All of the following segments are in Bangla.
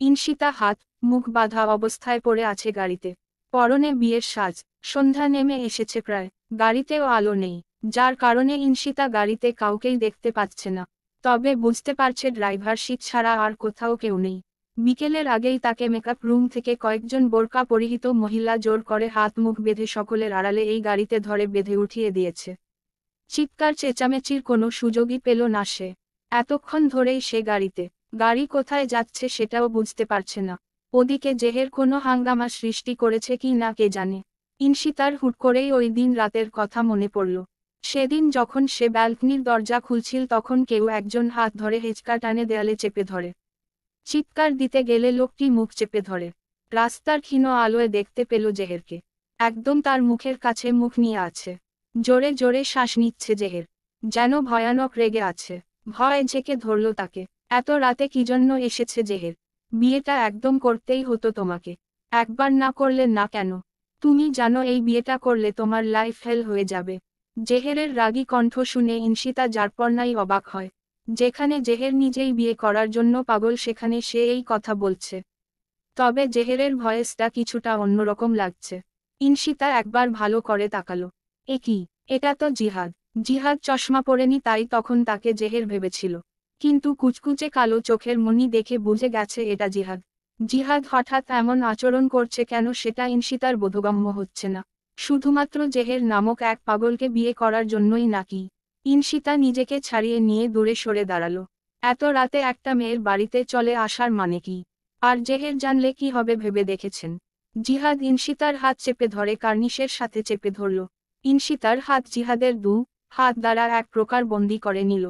ইনশিতা হাত মুখ বাঁধা অবস্থায় পড়ে আছে গাড়িতে। পরনে বিয়ের সাজ। সন্ধ্যা নেমে এসেছে প্রায়। গাড়িতেও আলো নেই, যার কারণে ইনশিতা গাড়িতে কাউকেই দেখতে পাচ্ছে না। তবে বুঝতে পারছে ড্রাইভার সিট ছাড়া আর কোথাও কেউ নেই। বিকেলের আগেই তাকে মেকআপ রুম থেকে কয়েকজন বোরকা পরিহিত মহিলা জোর করে হাত মুখ বেঁধে সকলের আড়ালে এই গাড়িতে ধরে বেঁধে উঠিয়ে দিয়েছে। চিৎকার চেঁচামেচির কোনো সুযোগই পেল না সে। এতক্ষণ ধরেই সে গাড়িতে। গাড়ি কোথায় যাচ্ছে সেটাও বুঝতে পারছে না। ওদিকে জেহের কোনো হাঙ্গামা সৃষ্টি করেছে কি না কে জানে। ইনশিতার হুট করেই ওই দিন রাতের কথা মনে পড়ল। সেদিন যখন সে ব্যালকনির দরজা খুলছিল তখন কেউ একজন হাত ধরে হেঁচকা টানে দেয়ালে চেপে ধরে। চিৎকার দিতে গেলে লোকটি মুখ চেপে ধরে। রাস্তার ক্ষীণ আলোয় দেখতে পেল জেহেরকে। একদম তার মুখের কাছে মুখ নিয়ে আছে। জোরে জোরে শ্বাস নিচ্ছে জেহের, যেন ভয়ানক রেগে আছে। ভয় ঝেঁকে ধরল তাকে। এত রাতে কি জন্য এসেছে জেহের? বিয়েটা একদম করতেই হতো তোমাকে। একবার না করলে না কেন? তুমি জানো এই বিয়েটা করলে তোমার লাইফ হেল হয়ে যাবে। জেহেরের রাগী কণ্ঠ শুনে ইনশিতা যারপরনাই অবাক হয়। যেখানে জেহের নিজেই বিয়ে করার জন্য পাগল সেখানে সে এই কথা বলছে। তবে জেহেরের ভয়েসটা কিছুটা অন্যরকম লাগছে। ইনশিতা একবার ভালো করে তাকালো। এ কি? এটা তো জিহাদ। জিহাদ চশমা পরেনি তাই তখন তাকে জেহের ভেবেছিল। কিন্তু কুচকুচে কালো চোখের মনি দেখে বুঝে গেছে এটা জিহাদ। জিহাদ হঠাৎ এমন আচরণ করছে কেন সেটা ইনশিতার বোধগম্য হচ্ছে না। শুধুমাত্র জেহের নামক এক পাগলকে বিয়ে করার জন্যই নাকি? ইনশিতা নিজেকে ছাড়িয়ে নিয়ে দূরে সরে দাঁড়ালো। এত রাতে একটা মেয়ের বাড়িতে চলে আসার মানে কি? আর জেহের জানলে কি হবে ভেবে দেখেছেন? জিহাদ ইনশিতার হাত চেপে ধরে কার্নিশের সাথে চেপে ধরল। ইনশিতার হাত জিহাদের হাত দ্বারা এক প্রকার বন্দি করে নিল।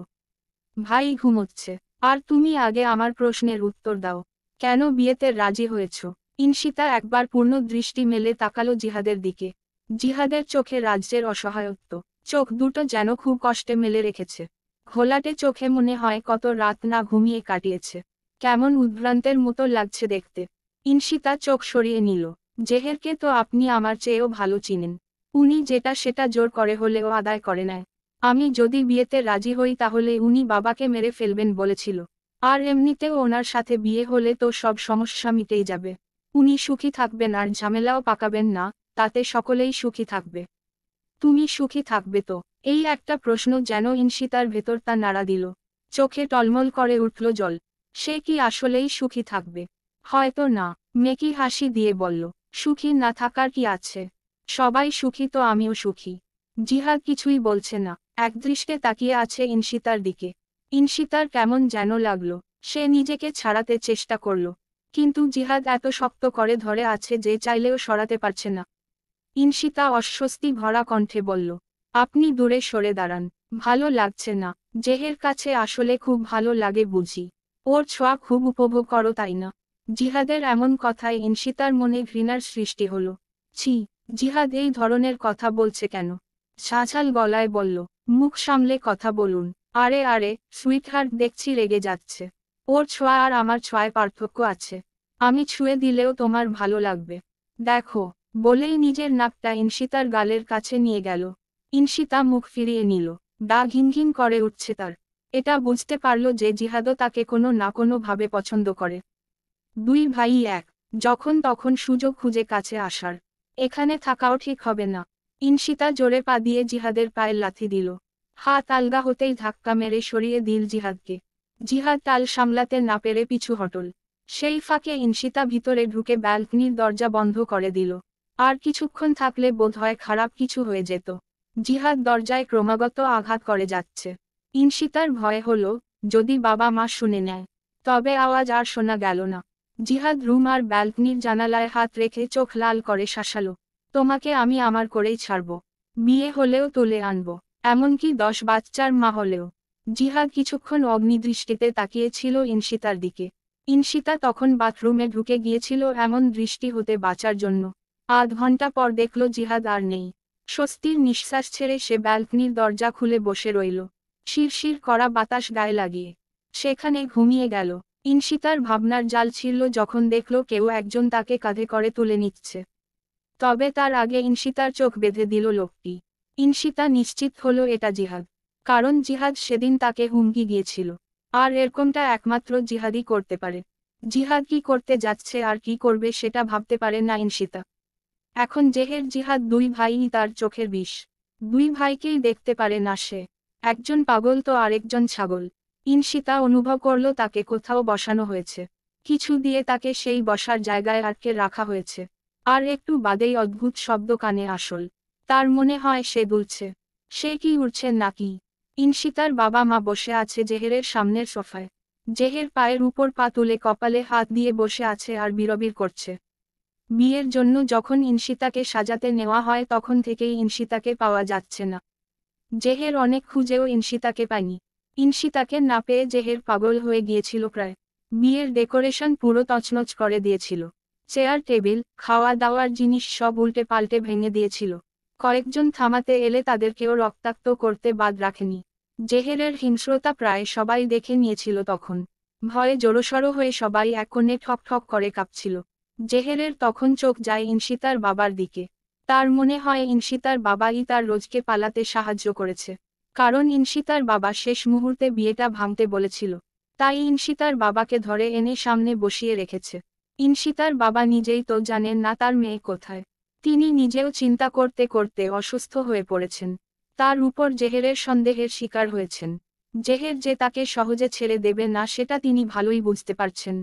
ভাই ঘুমোচ্ছে। আর তুমি আগে আমার প্রশ্নের উত্তর দাও। কেন বিয়েতে রাজি হয়েছ? ইনশিতা একবার পূর্ণ দৃষ্টি মেলে তাকালো জিহাদের দিকে। জিহাদের চোখে রাজ্যের অসহায়ত্ব। চোখ দুটো যেন খুব কষ্টে মেলে রেখেছে। ঘোলাটে চোখে মনে হয় কত রাত না ঘুমিয়ে কাটিয়েছে। কেমন উদ্ভ্রান্তের মতো লাগছে দেখতে। ইনশিতা চোখ সরিয়ে নিল। জেহেরকে তো আপনি আমার চেয়েও ভালো চিনেন। উনি যেটা সেটা জোর করে হলেও আদায় করে নেয়। আমি যদি বিয়েতে রাজি হই তাহলে উনি বাবাকে মেরে ফেলবেন বলেছিল। আর এমনিতেও ওনার সাথে বিয়ে হলে তো সব সমস্যা মিটেই যাবে। উনি সুখী থাকবেন আর ঝামেলাও পাকাবেন না, তাতে সকলেই সুখী থাকবে। তুমি সুখী থাকবে তো? এই একটা প্রশ্ন যেন ইনশিতার ভেতর তা নাড়া দিল। চোখে টলমল করে উঠল জল। সে কি আসলেই সুখী থাকবে? হয়তো না। মেকি হাসি দিয়ে বলল, সুখী না থাকার কি আছে? সবাই সুখী তো আমিও সুখী। জিহাদ কিছুই বলছে না, একদৃষ্টে তাকিয়ে আছে ইনশিতার দিকে। ইনশিতার কেমন যেন লাগলো। সে নিজেকে ছাড়াতে চেষ্টা করল। কিন্তু জিহাদ এত শক্ত করে ধরে আছে যে চাইলেও সরাতে পারছে না। ইনশিতা অস্বস্তি ভরা কণ্ঠে বলল, আপনি দূরে সরে দাঁড়ান। ভালো লাগছে না? জেহের কাছে আসলে খুব ভালো লাগে বুঝি। ওর ছোঁয়া খুব উপভোগ করো তাই না? জিহাদের এমন কথায় ইনশিতার মনে ঘৃণার সৃষ্টি হলো। ছি, জিহাদ এই ধরনের কথা বলছে কেন? ঝাঝাল গলায় বলল, মুখ সামলে কথা বলুন। আরে আরে, সুইটহার্ট দেখছি রেগে যাচ্ছে। ওর ছোঁয়া আর আমার ছোঁয়ায় পার্থক্য আছে। আমি ছুঁয়ে দিলেও তোমার ভালো লাগবে। দেখো। বলেই নিজের নাকটা ইনশিতার গালের কাছে নিয়ে গেল। ইনশিতা মুখ ফিরিয়ে নিল। ডা ঘিনঘিন করে উঠছে তার। এটা বুঝতে পারল যে জিহাদও তাকে কোনো না কোনো ভাবে পছন্দ করে। দুই ভাই এক। যখন তখন সুযোগ খুঁজে কাছে আসার। এখানে থাকাও ঠিক হবে না। ইনশিতা জোরে পা দিয়ে জিহাদের পায়ে লাথি দিল। হাত আলগা হতেই ধাক্কা মেরে সরিয়ে দিল জিহাদকে। জিহাদ তাল সামলাতে না পেরে পিছু হটল। সেই ফাঁকে ইনশিতা ভিতরে ঢুকে ব্যালকনির দরজা বন্ধ করে দিল। আর কিছুক্ষণ থাকলে বোধহয় খারাপ কিছু হয়ে যেত। জিহাদ দরজায় ক্রমাগত আঘাত করে যাচ্ছে। ইনশিতার ভয় হলো, যদি বাবা মা শুনে নেয়। তবে আওয়াজ আর শোনা গেল না। জিহাদ রুম আর ব্যালকনির জানালায় হাত রেখে চোখ লাল করে শাসালো। তোমাকে আমি আমার করেই ছাড়ব। বিয়ে হলেও তুলে আনব। এমনকি 10 বাচ্চার মা হলেও। জিহাদ কিছুক্ষণ অগ্নিদৃষ্টিতে তাকিয়েছিল ইনশিতার দিকে। ইনশিতা তখন বাথরুমে ঢুকে গিয়েছিল এমন দৃষ্টি হতে বাঁচার জন্য। আধ ঘন্টা পর দেখল জিহাদ আর নেই। স্বস্তির নিঃশ্বাস ছেড়ে সে ব্যালকনির দরজা খুলে বসে রইল। শিরশির করা বাতাস গায়ে লাগিয়ে সেখানে ঘুমিয়ে গেল। ইনশিতার ভাবনার জাল ছিল যখন দেখল কেউ একজন তাকে কাঁধে করে তুলে নিচ্ছে। তবে তার আগে ইনশিতার চোখ বেঁধে দিল লোকটি। ইনশিতা নিশ্চিত হলো এটা জিহাদ। কারণ জিহাদ সেদিন তাকে হুমকি গিয়েছিল। আর এরকমটা একমাত্র জিহাদই করতে পারে। জিহাদ কি করতে যাচ্ছে আর কি করবে সেটা ভাবতে পারে না ইনশিতা। এখন জেহের জিহাদ দুই ভাইই তার চোখের বিষ। দুই ভাইকেই দেখতে পারে না সে। একজন পাগল তো আরেকজন ছাগল। ইনশিতা অনুভব করল তাকে কোথাও বসানো হয়েছে। কিছু দিয়ে তাকে সেই বসার জায়গায় আটকে রাখা হয়েছে। আর একটু বাদেই অদ্ভুত শব্দ কানে আসল। তার মনে হয় সে দুলছে। সে কি উড়ছে নাকি? ইনশিতার বাবা মা বসে আছে জেহেরের সামনের সোফায়। জেহের পায়ের উপর পা তুলে কপালে হাত দিয়ে বসে আছে আর বিড়বিড় করছে। বিয়ের জন্য যখন ইনশিতাকে সাজাতে নেওয়া হয় তখন থেকেই ইনশিতাকে পাওয়া যাচ্ছে না। জেহের অনেক খুঁজেও ইনশিতাকে পায়নি। ইনশিতাকে না পেয়ে জেহের পাগল হয়ে গিয়েছিল প্রায়। বিয়ের ডেকোরেশন পুরো তছনছ করে দিয়েছিল। চেয়ার টেবিল খাওয়া দাওয়ার জিনিস সব উল্টে পাল্টে ভেঙে দিয়েছিল। কয়েকজন থামাতে এলে তাদেরকেও রক্তাক্ত করতে বাদ রাখেনি। জেহেরের হিংস্রতা প্রায় সবাই দেখে নিয়েছিল তখন। ভয়ে জড়সড় হয়ে সবাই এক কোণে ঠক ঠক করে কাঁপছিল। জেহেরের তখন চোখ যায় ইনশিতার বাবার দিকে। তার মনে হয় ইনশিতার বাবাই তার রোজকে পালাতে সাহায্য করেছে। কারণ ইনশিতার বাবা শেষ মুহূর্তে বিয়েটা ভাঙতে বলেছিল। তাই ইনশিতার বাবাকে ধরে এনে সামনে বসিয়ে রেখেছে। ইনশিতার বাবা নিজেই তো জানেন না তার মেয়ে কোথায়। তিনি নিজেও চিন্তা করতে করতে অসুস্থ হয়ে পড়েছেন। তার উপর জেহেরের সন্দেহের শিকার হয়েছেন। জেহের যে তাকে সহজে ছেড়ে দেবে না সেটা তিনি ভালোই বুঝতে পারছেন।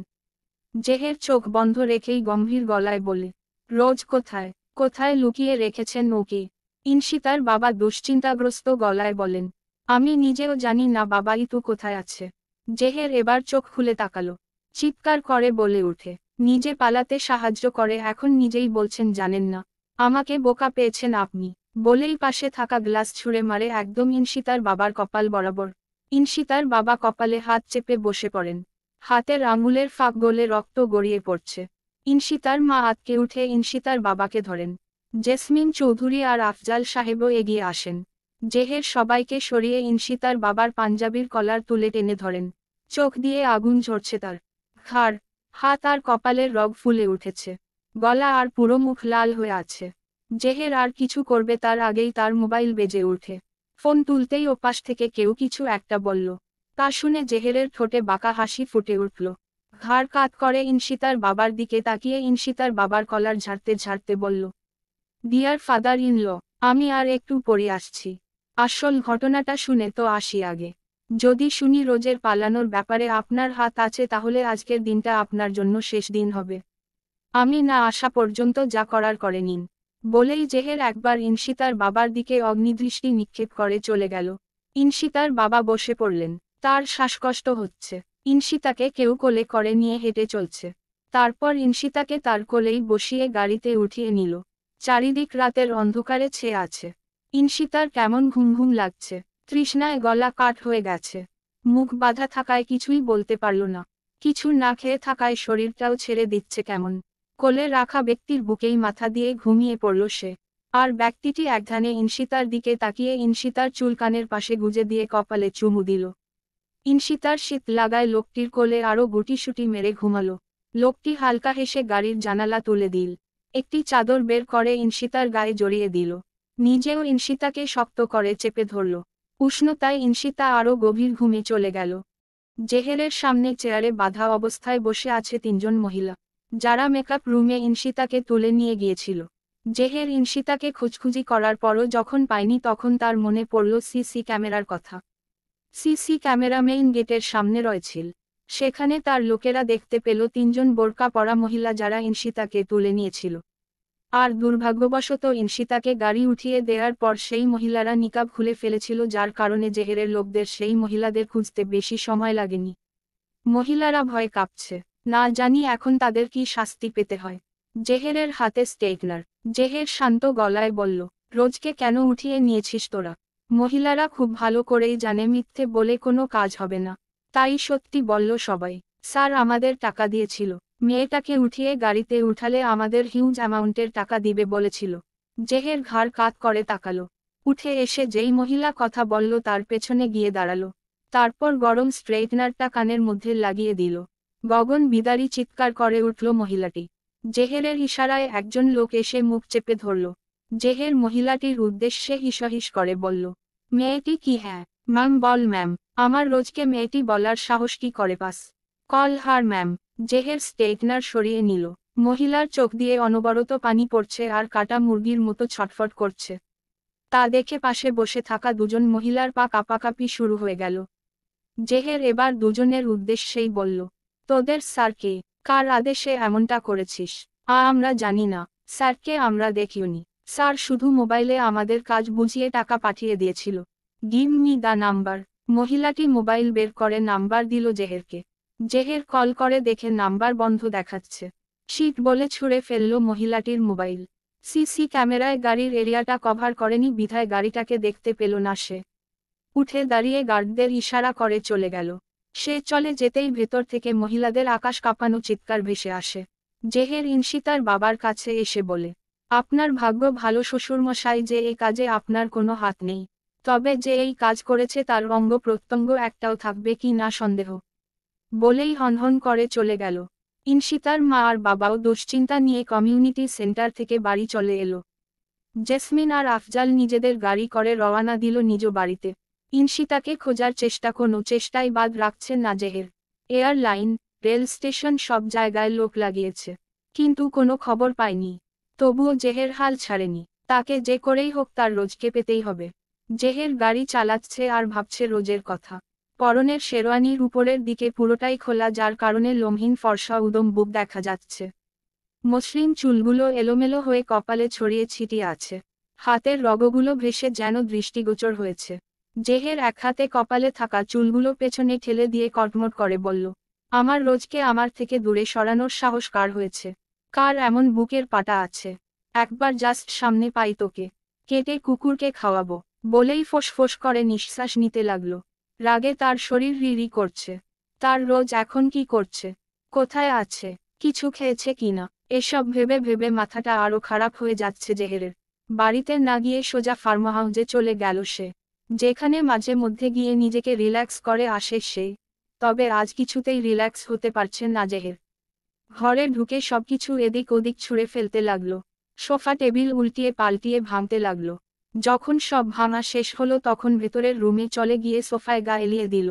জেহের চোখ বন্ধ রেখেই গম্ভীর গলায় বলে, রোজ কোথায় কোথায় লুকিয়ে রেখেছেন ওকে? ইনশিতার বাবা দুশ্চিন্তাগ্রস্ত গলায় বলেন, আমি নিজেও জানি না বাবাই তো কোথায় আছে। জেহের এবার চোখ খুলে তাকালো। চিৎকার করে বলে উঠে, নিজে পালাতে সাহায্য করে এখন নিজেই বলছেন জানেন না। আমাকে বোকা পেয়েছেন আপনি। বলেই পাশে থাকা গ্লাস ছুঁড়ে মারে একদম ইনশিতার বাবার কপাল বরাবর। ইনশিতার বাবা কপালে হাত চেপে বসে পড়েন। হাতের আঙুলের ফাঁক গলে রক্ত গড়িয়ে পড়ছে। ইনশিতার মা আঁতকে উঠে ইনশিতার বাবাকে ধরেন। জেসমিন চৌধুরী আর আফজাল সাহেবও এগিয়ে আসেন। জেহের সবাইকে সরিয়ে ইনশিতার বাবার পাঞ্জাবির কলার তুলে টেনে ধরেন। চোখ দিয়ে আগুন ঝরছে তার। ঘাড় হাত আর কপালের রগ ফুলে উঠেছে। গলা আর পুরো মুখ লাল হয়ে আছে। জেহের আর কিছু করবে তার আগেই তার মোবাইল বেজে ওঠে। ফোন তুলতেই ওপাশ থেকে কেউ কিছু একটা বলল। তা শুনে জেহেরের ঠোঁটে বাঁকা হাসি ফুটে উঠল। ঘাড় কাত করে ইনশিতার বাবার দিকে তাকিয়ে ইনশিতার বাবার কলার ঝাড়তে ঝাড়তে বলল, ডিয়ার ফাদার ইন ল, আমি আর একটু পরে আসছি। আসল ঘটনাটা শুনে তো আসি আগে। যদি শুনি রোজের পালানোর ব্যাপারে আপনার হাত আছে তাহলে আজকের দিনটা আপনার জন্য শেষ দিন হবে। আমি না আসা পর্যন্ত যা করার করে নিন। বলেই জেহের একবার ইনশিতার বাবার দিকে অগ্নিদৃষ্টি নিক্ষেপ করে চলে গেল। ইনশিতার বাবা বসে পড়লেন। তার শ্বাসকষ্ট হচ্ছে। ইনশিতাকে কেউ কোলে করে নিয়ে হেঁটে চলছে। তারপর ইনশিতাকে তার কোলেই বসিয়ে গাড়িতে উঠিয়ে নিল। চারিদিক রাতের অন্ধকারে ছেয়ে আছে। ইনশিতার কেমন ঘুম ঘুম লাগছে। তৃষ্ণায় গলা কাঠ হয়ে গেছে। মুখ বাঁধা থাকায় কিছুই বলতে পারল না। কিছু না খেয়ে থাকায় শরীরটাও ছেড়ে দিচ্ছে কেমন। কোলে রাখা ব্যক্তির বুকেই মাথা দিয়ে ঘুমিয়ে পড়ল সে। আর ব্যক্তিটি একধানে ইনশিতার দিকে তাকিয়ে ইনশিতার চুল কানের পাশে গুজে দিয়ে কপালে চুমু দিল। ইনশিতার শীত লাগায় লোকটির কোলে আরো গুটিসুটি মেরে ঘুমালো। লোকটি হালকা হেসে গাড়ির জানালা তুলে দিল। একটি চাদর বের করে ইনশিতার গায়ে জড়িয়ে দিল। নিজেও ইনশিতাকে শক্ত করে চেপে ধরল। উষ্ণতায় ইনশিতা আরো গভীর ঘুমে চলে গেল। জেহেরের সামনে চেয়ারে বাঁধা অবস্থায় বসে আছে তিনজন মহিলা, যারা মেকআপ রুমে ইনশিতাকে তুলে নিয়ে গিয়েছিল। জেহের ইনশিতাকে খুঁজখুঁজি করার পরও যখন পায়নি তখন তার মনে পড়ল সিসি ক্যামেরার কথা। সিসি ক্যামেরা মেইন গেটের সামনে রয়েছিল। সেখানে তার লোকেরা দেখতে পেল তিনজন বোরকা পরা মহিলা যারা ইনশিতাকে তুলে নিয়েছিল। আর দুর্ভাগ্যবশত ইনশিতাকে গাড়ি উঠিয়ে দেওয়ার পর সেই মহিলারা নিকাব খুলে ফেলেছিল, যার কারণে জেহেরের লোকদের সেই মহিলাদের খুঁজতে বেশি সময় লাগেনি। মহিলারা ভয়ে কাঁপছে। না জানি এখন তাদের কি শাস্তি পেতে হয়। জেহেরের হাতে স্টেটনার। জেহের শান্ত গলায় বলল, রোজকে কেন উঠিয়ে নিয়েছিস তোরা? মহিলারা খুব ভালো করেই জানে মিথ্যে বলে কোনো কাজ হবে না। তাই সত্যি বলল সবাই। স্যার আমাদের টাকা দিয়েছিল। মেয়েটাকে উঠিয়ে গাড়িতে উঠালে আমাদের হিউজ অ্যামাউন্টের টাকা দিবে বলেছিল। জেহের ঘাড় কাত করে তাকালো। উঠে এসে যেই মহিলা কথা বলল তার পেছনে গিয়ে দাঁড়ালো। তারপর গরম স্ট্রেইটনারটা কানের মধ্যে লাগিয়ে দিল। গগন বিদারী চিৎকার করে উঠল মহিলাটি। জেহেরের ইশারায় একজন লোক এসে মুখ চেপে ধরল। জেহের মহিলাটির উদ্দেশ্যে হিসহিস করে বলল, মেয়েটি কি? হ্যাঁ ম্যাম বল ম্যাম। আমার রোজকে মেয়েটি বলার সাহস কি করে পাস? Call her ma'am. জেহের স্টেটনার সরিয়ে নিল। মহিলার চোখ দিয়ে অনবরত পানি পড়ছে আর কাটা মুরগির মতো ছটফট করছে। তা দেখে পাশে বসে থাকা দুজন মহিলার পা কাঁপাকাঁপি শুরু হয়ে গেল। জেহের এবার দুজনের উদ্দেশ্যেই বলল, তোদের স্যারকে, কার আদেশে এমনটা করেছিস? আমরা জানি না, স্যারকে আমরা দেখিওনি। স্যার শুধু মোবাইলে আমাদের কাজ বুঝিয়ে টাকা পাঠিয়ে দিয়েছিল। Give me the number. মহিলাটি মোবাইল বের করে নাম্বার দিল জেহেরকে। জেহের কল করে দেখে নাম্বার বন্ধ দেখাচ্ছে। শিট বলে ছুঁড়ে ফেলল মহিলাটির মোবাইল। সিসি ক্যামেরায় গাড়ির এরিয়াটা কভার করেনি বিধায় গাড়িটাকে দেখতে পেল না সে। উঠে দাঁড়িয়ে গার্ডদের ইশারা করে চলে গেল। সে চলে যেতেই ভেতর থেকে মহিলাদের আকাশ কাঁপানো চিৎকার ভেসে আসে। জেহের ইনশিতার বাবার কাছে এসে বলে, আপনার ভাগ্য ভালো শ্বশুরমশাই যে এই কাজে আপনার কোনো হাত নেই। তবে যে এই কাজ করেছে তার অঙ্গ প্রত্যঙ্গ একটাও থাকবে কি না সন্দেহ। বলেই হনহন করে চলে গেল। ইনশিতার মা আর বাবাও দুশ্চিন্তা নিয়ে কমিউনিটি সেন্টার থেকে বাড়ি চলে এলো। জেসমিন আর আফজাল নিজেদের গাড়ি করে রওনা দিল নিজ বাড়িতে। ইনশিতাকে খোঁজার কোনো চেষ্টাই বাদ রাখছে না জেহের। এয়ারলাইন, রেল স্টেশন সব জায়গায় লোক লাগিয়েছে, কিন্তু কোনো খবর পায়নি। তবুও জেহের হাল ছাড়েনি। তাকে যে করেই হোক তার রোজকে পেতেই হবে। জেহের গাড়ি চালাচ্ছে আর ভাবছে রোজের কথা। পরনের শেরওয়ানির উপরের দিকে পুরোটাই খোলা, যার কারণে লোমহীন ফর্সা উদম বুক দেখা যাচ্ছে। মসৃণ চুলগুলো এলোমেলো হয়ে কপালে ছড়িয়ে ছিটিয়ে আছে। হাতের রগগুলো ভেসে যেন দৃষ্টিগোচর হয়েছে। জেহের এক হাতে কপালে থাকা চুলগুলো পেছনে ঠেলে দিয়ে কটমট করে বলল, আমার রোজকে আমার থেকে দূরে সরানোর সাহস কার হয়েছে? কার এমন বুকের পাটা আছে? একবার জাস্ট সামনে পাই তোকে, কেটে কুকুরকে খাওয়াবো। বলেই ফোঁস করে নিঃশ্বাস নিতে লাগলো। রাগে তার শরীর রিরি করছে। তার রোজ এখন কি করছে? কোথায় আছে? কিছু খেয়েছে কিনা? এসব ভেবে ভেবে মাথাটা আরো খারাপ হয়ে যাচ্ছে জেহেরের। বাড়িতে না গিয়ে সোজা ফার্মহাউসে চলে গেল সে, যেখানে মাঝে মধ্যে গিয়ে নিজেকে রিল্যাক্স করে আসে সে। তবে আজ কিছুতেই রিল্যাক্স হতে পারছে না জেহের। ঘরে ঢুকে সবকিছু এদিক ওদিক ছুঁড়ে ফেলতে লাগলো। সোফা টেবিল উল্টিয়ে পাল্টিয়ে ভাঙতে লাগলো। যখন সব ভাঙা শেষ হলো তখন ভেতরের রুমে চলে গিয়ে সোফায় গা এলিয়ে দিল।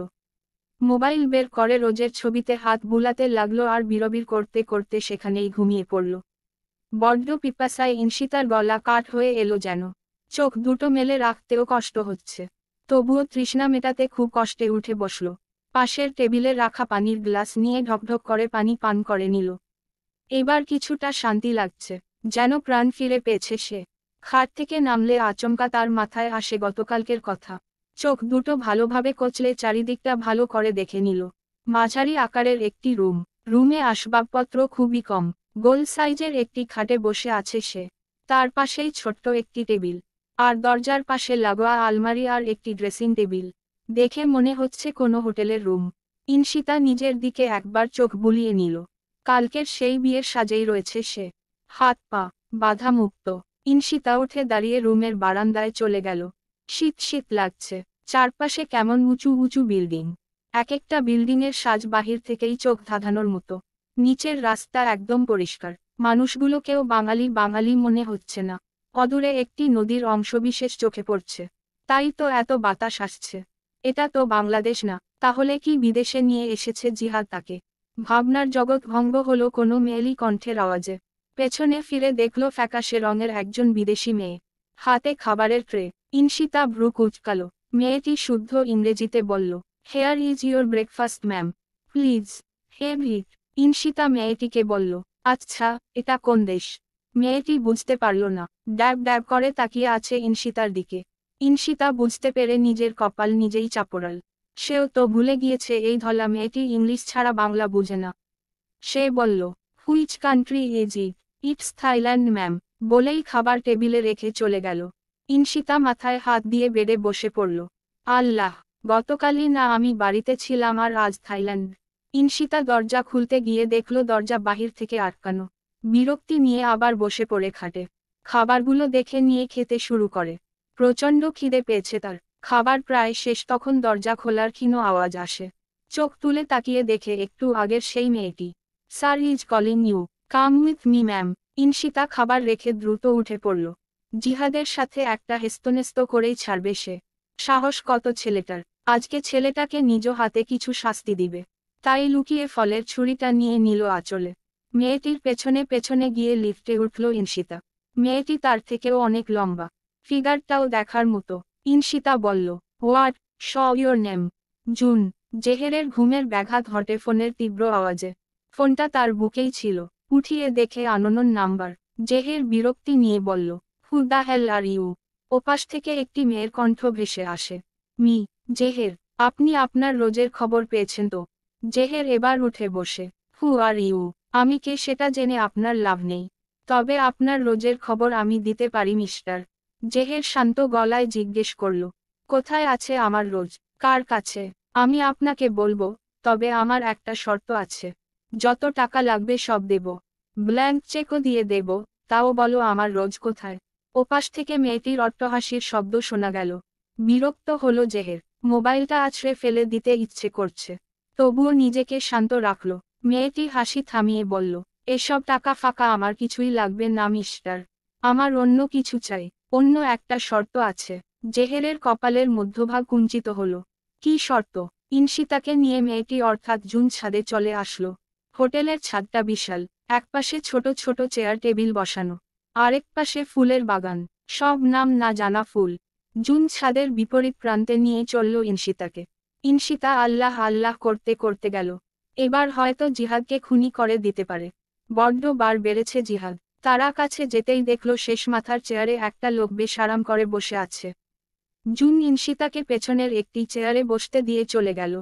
মোবাইল বের করে রোজের ছবিতে হাত বুলাতে লাগলো আর বিড়বিড় করতে করতে সেখানেই ঘুমিয়ে পড়ল। বড্ড পিপাসায় ইনশিতার গলা কাঠ হয়ে এলো যেন। চোখ দুটো মেলে রাখতেও কষ্ট হচ্ছে। তবুও তৃষ্ণা মেটাতে খুব কষ্টে উঠে বসল। পাশের টেবিলে রাখা পানির গ্লাস নিয়ে ঢকঢক করে পানি পান করে নিল। এবার কিছুটা শান্তি লাগছে, যেন প্রাণ ফিরে পেয়েছে সে। খাট থেকে নামলে আচমকা তার মাথায় আসে গতকালকের কথা। চোখ দুটো ভালোভাবে কচলে চারিদিকটা ভালো করে দেখে নিল। মাঝারি আকারের একটি রুম। রুমে আসবাবপত্র খুবই কম। গোল সাইজের একটি খাটে বসে আছে সে। তার পাশেই ছোট্ট একটি টেবিল, আর দরজার পাশে লাগোয়া আলমারি আর একটি ড্রেসিং টেবিল। দেখে মনে হচ্ছে কোনো হোটেলের রুম। ইনশিতা নিজের দিকে একবার চোখ বুলিয়ে নিল। কালকের সেই বিয়ের সাজেই রয়েছে সে, হাত পা বাধা মুক্ত। ইনশিতা উঠে দাঁড়িয়ে রুমের বারান্দায় চলে গেল। শীত শীত লাগছে। চারপাশে কেমন উঁচু উঁচু বিল্ডিং। এক একটা বিল্ডিংয়ের সাজ বাহির থেকেই চোখ ধাঁধানোর মতো। নিচের রাস্তা একদম পরিষ্কার। মানুষগুলোকেও বাঙালি বাঙালি মনে হচ্ছে না। অদূরে একটি নদীর অংশবিশেষ চোখে পড়ছে। তাই তো এত বাতাস আসছে। এটা তো বাংলাদেশ না, তাহলে কি বিদেশে নিয়ে এসেছে জিহাদ তাকে? ভাবনার জগৎ ভঙ্গ হলো কোনো মেয়েলি কণ্ঠের আওয়াজে। পেছনে ফিরে দেখল ফ্যাকাশে রঙের একজন বিদেশি মেয়ে, হাতে খাবারের ট্রে। ইনশিতা ভ্রু কুঁচকাল। মেয়েটি শুদ্ধ ইংরেজিতে বলল, hair is your breakfast ma'am, please have it. Inshita মেয়েটিকে বলল, আচ্ছা, এটা কোন দেশ? মেয়েটি বুঝতে পারল না। ড্যাব ড্যাব করে তাকিয়ে আছে ইনশিতার দিকে। ইনশিতা বুঝতে পেরে নিজের কপাল নিজেই চাপড়াল। সেও তো ভুলে গিয়েছে এই ধলা মেয়েটি ইংলিশ ছাড়া বাংলা বুঝে না। সে বলল, which country is it? It's Thailand ma'am. বলেই খাবার টেবিলে রেখে চলে গেল। ইনশিতা মাথায় হাত দিয়ে বেডে বসে পড়ল। আল্লাহ, গতকালই না আমি বাড়িতে ছিলাম আর আজ থাইল্যান্ড। ইনশিতা দরজা খুলতে গিয়ে দেখল দরজা বাহির থেকে আটকানো। বিরক্তি নিয়ে আবার বসে পড়ে খাটে। খাবারগুলো দেখে নিয়ে খেতে শুরু করে। প্রচণ্ড খিদে পেয়েছে তার। খাবার প্রায় শেষ তখন দরজা খোলার ক্ষীণ আওয়াজ আসে। চোখ তুলে তাকিয়ে দেখে একটু আগের সেই মেয়েটি। Sir is calling you, come with me ma'am. Inshita খাবার রেখে দ্রুত উঠে পড়ল। জিহাদের সাথে একটা হেস্তনেস্ত করেই ছাড়বে সে। সাহস কত ছেলেটার! আজকে ছেলেটাকে নিজ হাতে কিছু শাস্তি দিবে। তাই লুকিয়ে ফলের ছুরিটা নিয়ে নিল আঁচলে। মেয়েটির পেছনে পেছনে গিয়ে লিফটে উঠল ইনশিতা। মেয়েটি তার থেকেও অনেক লম্বা, ফিগারটাও দেখার মতো। ইনশিতা বলল, what's your name? June. জেহেরের ঘুমের ব্যাঘাত ঘটে ফোনের তীব্র আওয়াজে। ফোনটা তার বুকেই ছিল। উঠিয়ে দেখে আননোন নাম্বার। জেহের বিরক্তি নিয়ে বলল, who the hell are you? ওপাশ থেকে একটি মেয়ের কণ্ঠ ভেসে আসে। মি জেহের, আপনি আপনার রোজের খবর পেয়েছেন তো? জেহের এবার উঠে বসে। হু আর ইউ? আমি কে সেটা জেনে আপনার লাভ নেই। তবে আপনার রোজের খবর আমি দিতে পারি মিস্টার। জেহের শান্ত গলায় জিজ্ঞেস করল, কোথায় আছে আমার রোজ? কার কাছে? আমি আপনাকে বলবো, তবে আমার একটা শর্ত আছে। যত টাকা লাগবে সব দেব। ব্ল্যাঙ্ক চেকও দিয়ে দেব, তাও বলো আমার রোজ কোথায়? ওপাশ থেকে মেয়েটির অট্টহাসির শব্দ শোনা গেল। বিরক্ত হলো জেহের। মোবাইলটা আছড়ে ফেলে দিতে ইচ্ছে করছে। তবুও নিজেকে শান্ত রাখল। মেয়েটি হাসি থামিয়ে বলল, এসব টাকা ফাঁকা আমার কিছুই লাগবে না মিস্টার। আমার অন্য কিছু চাই। অন্য একটা শর্ত আছে। জেহেরের কপালের মধ্যভাগ কুঞ্চিত হলো। কি শর্ত? ইনশিতাকে নিয়ে মেয়েটি অর্থাৎ জুন ছাদে চলে আসলো। হোটেলের ছাদটা বিশাল। একপাশে ছোট ছোট চেয়ার টেবিল বসানো, আরেক পাশে ফুলের বাগান, সব নাম না জানা ফুল। জুন ছাদের বিপরীত প্রান্তে নিয়ে চলল ইনশিতাকে। ইনশিতা আল্লাহ আল্লাহ করতে করতে গেল। এবার হয়তো জিহাদকে খুনি করে দিতে পারে। বড্ড বার বেড়েছে জিহাদ। তারা কাছে যেতেই দেখল শেষ মাথার চেয়ারে একটা লোক বেশ আরাম করে বসে আছে। জুন ইনশিতাকে পেছনের একটি চেয়ারে বসতে দিয়ে চলে গেল।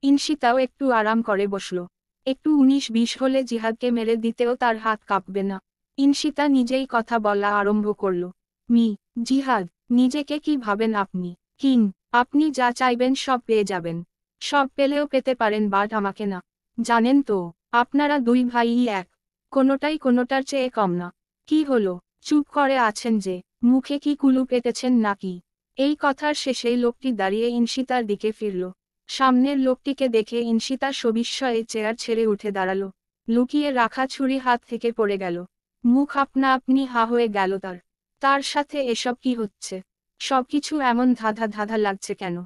ইনশিতাও একটু আরাম করে বসল। একটু 19-20 হলে জিহাদকে মেরে দিতেও তার হাত কাঁপবে না। ইনশিতা নিজেই কথা বলা আরম্ভ করল। মি জিহাদ, নিজেকে কি ভাবেন আপনি? কিং। আপনি যা চাইবেন সব পেয়ে যাবেন। সব পেলেও পেতে পারেন, বাট আমাকে না। জানেন তো, আপনারা দুই ভাইই এক। কোনোটাই কোনোটার চেয়ে কম না। কি হলো, চুপ করে আছেন যে? মুখে কি কুলু পেতেছেন নাকি? এই কথার শেষেই লোকটি দাঁড়িয়ে ইনশিতার দিকে ফিরল। সামনের লোকটিকে দেখে ইনশিতা সবিস্ময়ে চেয়ার ছেড়ে উঠে দাঁড়াল। লুকিয়ে রাখা ছুরি হাত থেকে পড়ে গেল। মুখ আপনা আপনি হা হয়ে গেল তার। তার সাথে এসব কি হচ্ছে? সবকিছু এমন ধাঁধা ধাঁধা লাগছে কেন?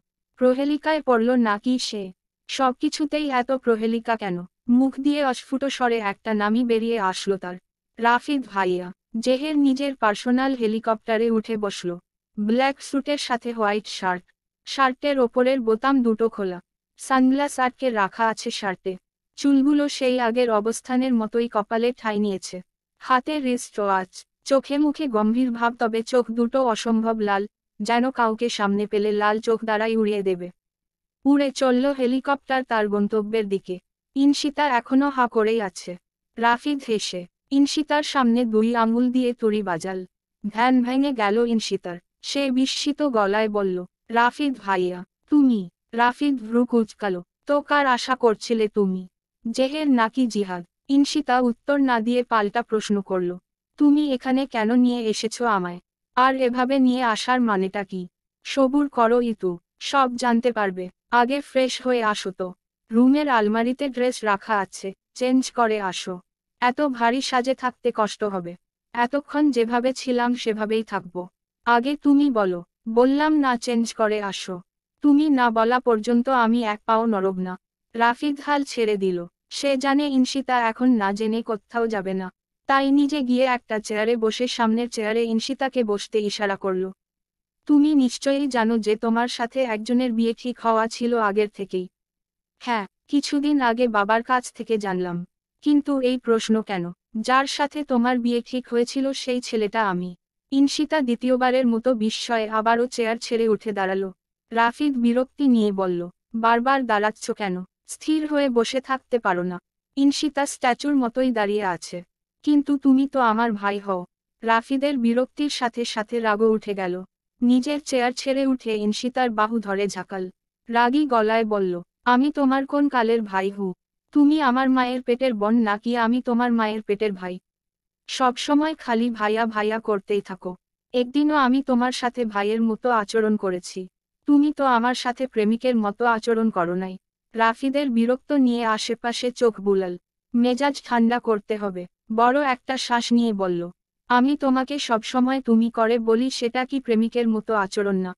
প্রহেলিকায় পড়ল নাকি সে? সবকিছুতেই এত প্রহেলিকা কেন? মুখ দিয়ে অস্ফুট স্বরে একটা নামই বেরিয়ে আসলো তার। রাফিদ ভাইয়া। জেহের নিজের পার্সোনাল হেলিকপ্টারে উঠে বসল। ব্ল্যাক স্যুটের সাথে হোয়াইট শার্ট। শার্টের ওপরের বোতাম দুটো খোলা। সানগ্লাস আটকে রাখা আছে শার্টে। চুলগুলো সেই আগের অবস্থানের মতোই কপালে ঠাঁই নিয়েছে। হাতে রিস্ট ওয়াচ। চোখে মুখে গম্ভীর ভাব, তবে চোখ দুটো অসম্ভব লাল, যেন কাউকে সামনে পেলে লাল চোখ দ্বারাই উড়িয়ে দেবে। উড়ে চলল হেলিকপ্টার তার গন্তব্যের দিকে। ইনশিতা এখনো হা করেই আছে। রাফিদ হেসে ইনশিতার সামনে 2 আঙুল দিয়ে তুড়ি বাজাল। ধ্যান ভেঙে গেল ইনশিতার। সে বিস্মিত গলায় বলল, রাফিদ ভাইয়া, তুমি? রাফিদ ভ্রু কুঁচকাল। তো কার আশা করছিলে তুমি? জেহের নাকি জিহাদ? ইনশিতা উত্তর না দিয়ে পাল্টা প্রশ্ন করল, তুমি এখানে কেন নিয়ে এসেছো আমায়? আর এভাবে নিয়ে আসার মানেটা কি? সবুর করো ইতু, সব জানতে পারবে। আগে ফ্রেশ হয়ে আসো তো। রুমের আলমারিতে ড্রেস রাখা আছে, চেঞ্জ করে আসো। এত ভারী সাজে থাকতে কষ্ট হবে। এতক্ষণ যেভাবে ছিলাম সেভাবেই থাকবো। আগে তুমি বলো। বললাম না চেঞ্জ করে আসো। তুমি না বলা পর্যন্ত আমি এক পাও নড়ব না। রাফিদ হাল ছেড়ে দিল। সে জানে ইনশিতা এখন না জেনে কোথাও যাবে না। তাই নিজে গিয়ে একটা চেয়ারে বসে সামনের চেয়ারে ইনশিতাকে বসতে ইশারা করল। তুমি নিশ্চয়ই জানো যে তোমার সাথে একজনের বিয়ে ঠিক হওয়া ছিল আগের থেকেই। হ্যাঁ, কিছুদিন আগে বাবার কাছ থেকে জানলাম। কিন্তু এই প্রশ্ন কেন? যার সাথে তোমার বিয়ে ঠিক হয়েছিল সেই ছেলেটা আমি। ইনশিতা দ্বিতীয়বারের মতো বিস্ময়ে আবারও চেয়ার ছেড়ে উঠে দাঁড়ালো। রাফিদ বিরক্তি নিয়ে বলল, বারবার দাঁড়াচ্ছ কেন? স্থির হয়ে বসে থাকতে পারো না? ইনশিতা স্ট্যাচুর মতোই দাঁড়িয়ে আছে। কিন্তু তুমি তো আমার ভাই হও। রাফিদের বিরক্তির সাথে সাথে রাগও উঠে গেল। নিজের চেয়ার ছেড়ে উঠে ইনশিতার বাহু ধরে ঝাঁকাল। রাগী গলায় বলল, আমি তোমার কোন কালের ভাই হু? তুমি আমার মায়ের পেটের বোন নাকি আমি তোমার মায়ের পেটের ভাই? সবসময় খালি ভাইয়া ভাইয়া করতেই থাকো। একদিনও আমি তোমার সাথে ভাইয়ের মতো আচরণ করেছি। তুমি তো আমার সাথে প্রেমিকের মতো আচরণ করো নাই। রাফিদের বিরক্ত নিয়ে আশেপাশে চোখ বুলাল। মেজাজ ঠান্ডা করতে হবে। বড় একটা শ্বাস নিয়ে বলল, আমি তোমাকে সবসময় তুমি করে বলি, সেটা কি প্রেমিকের মতো আচরণ না?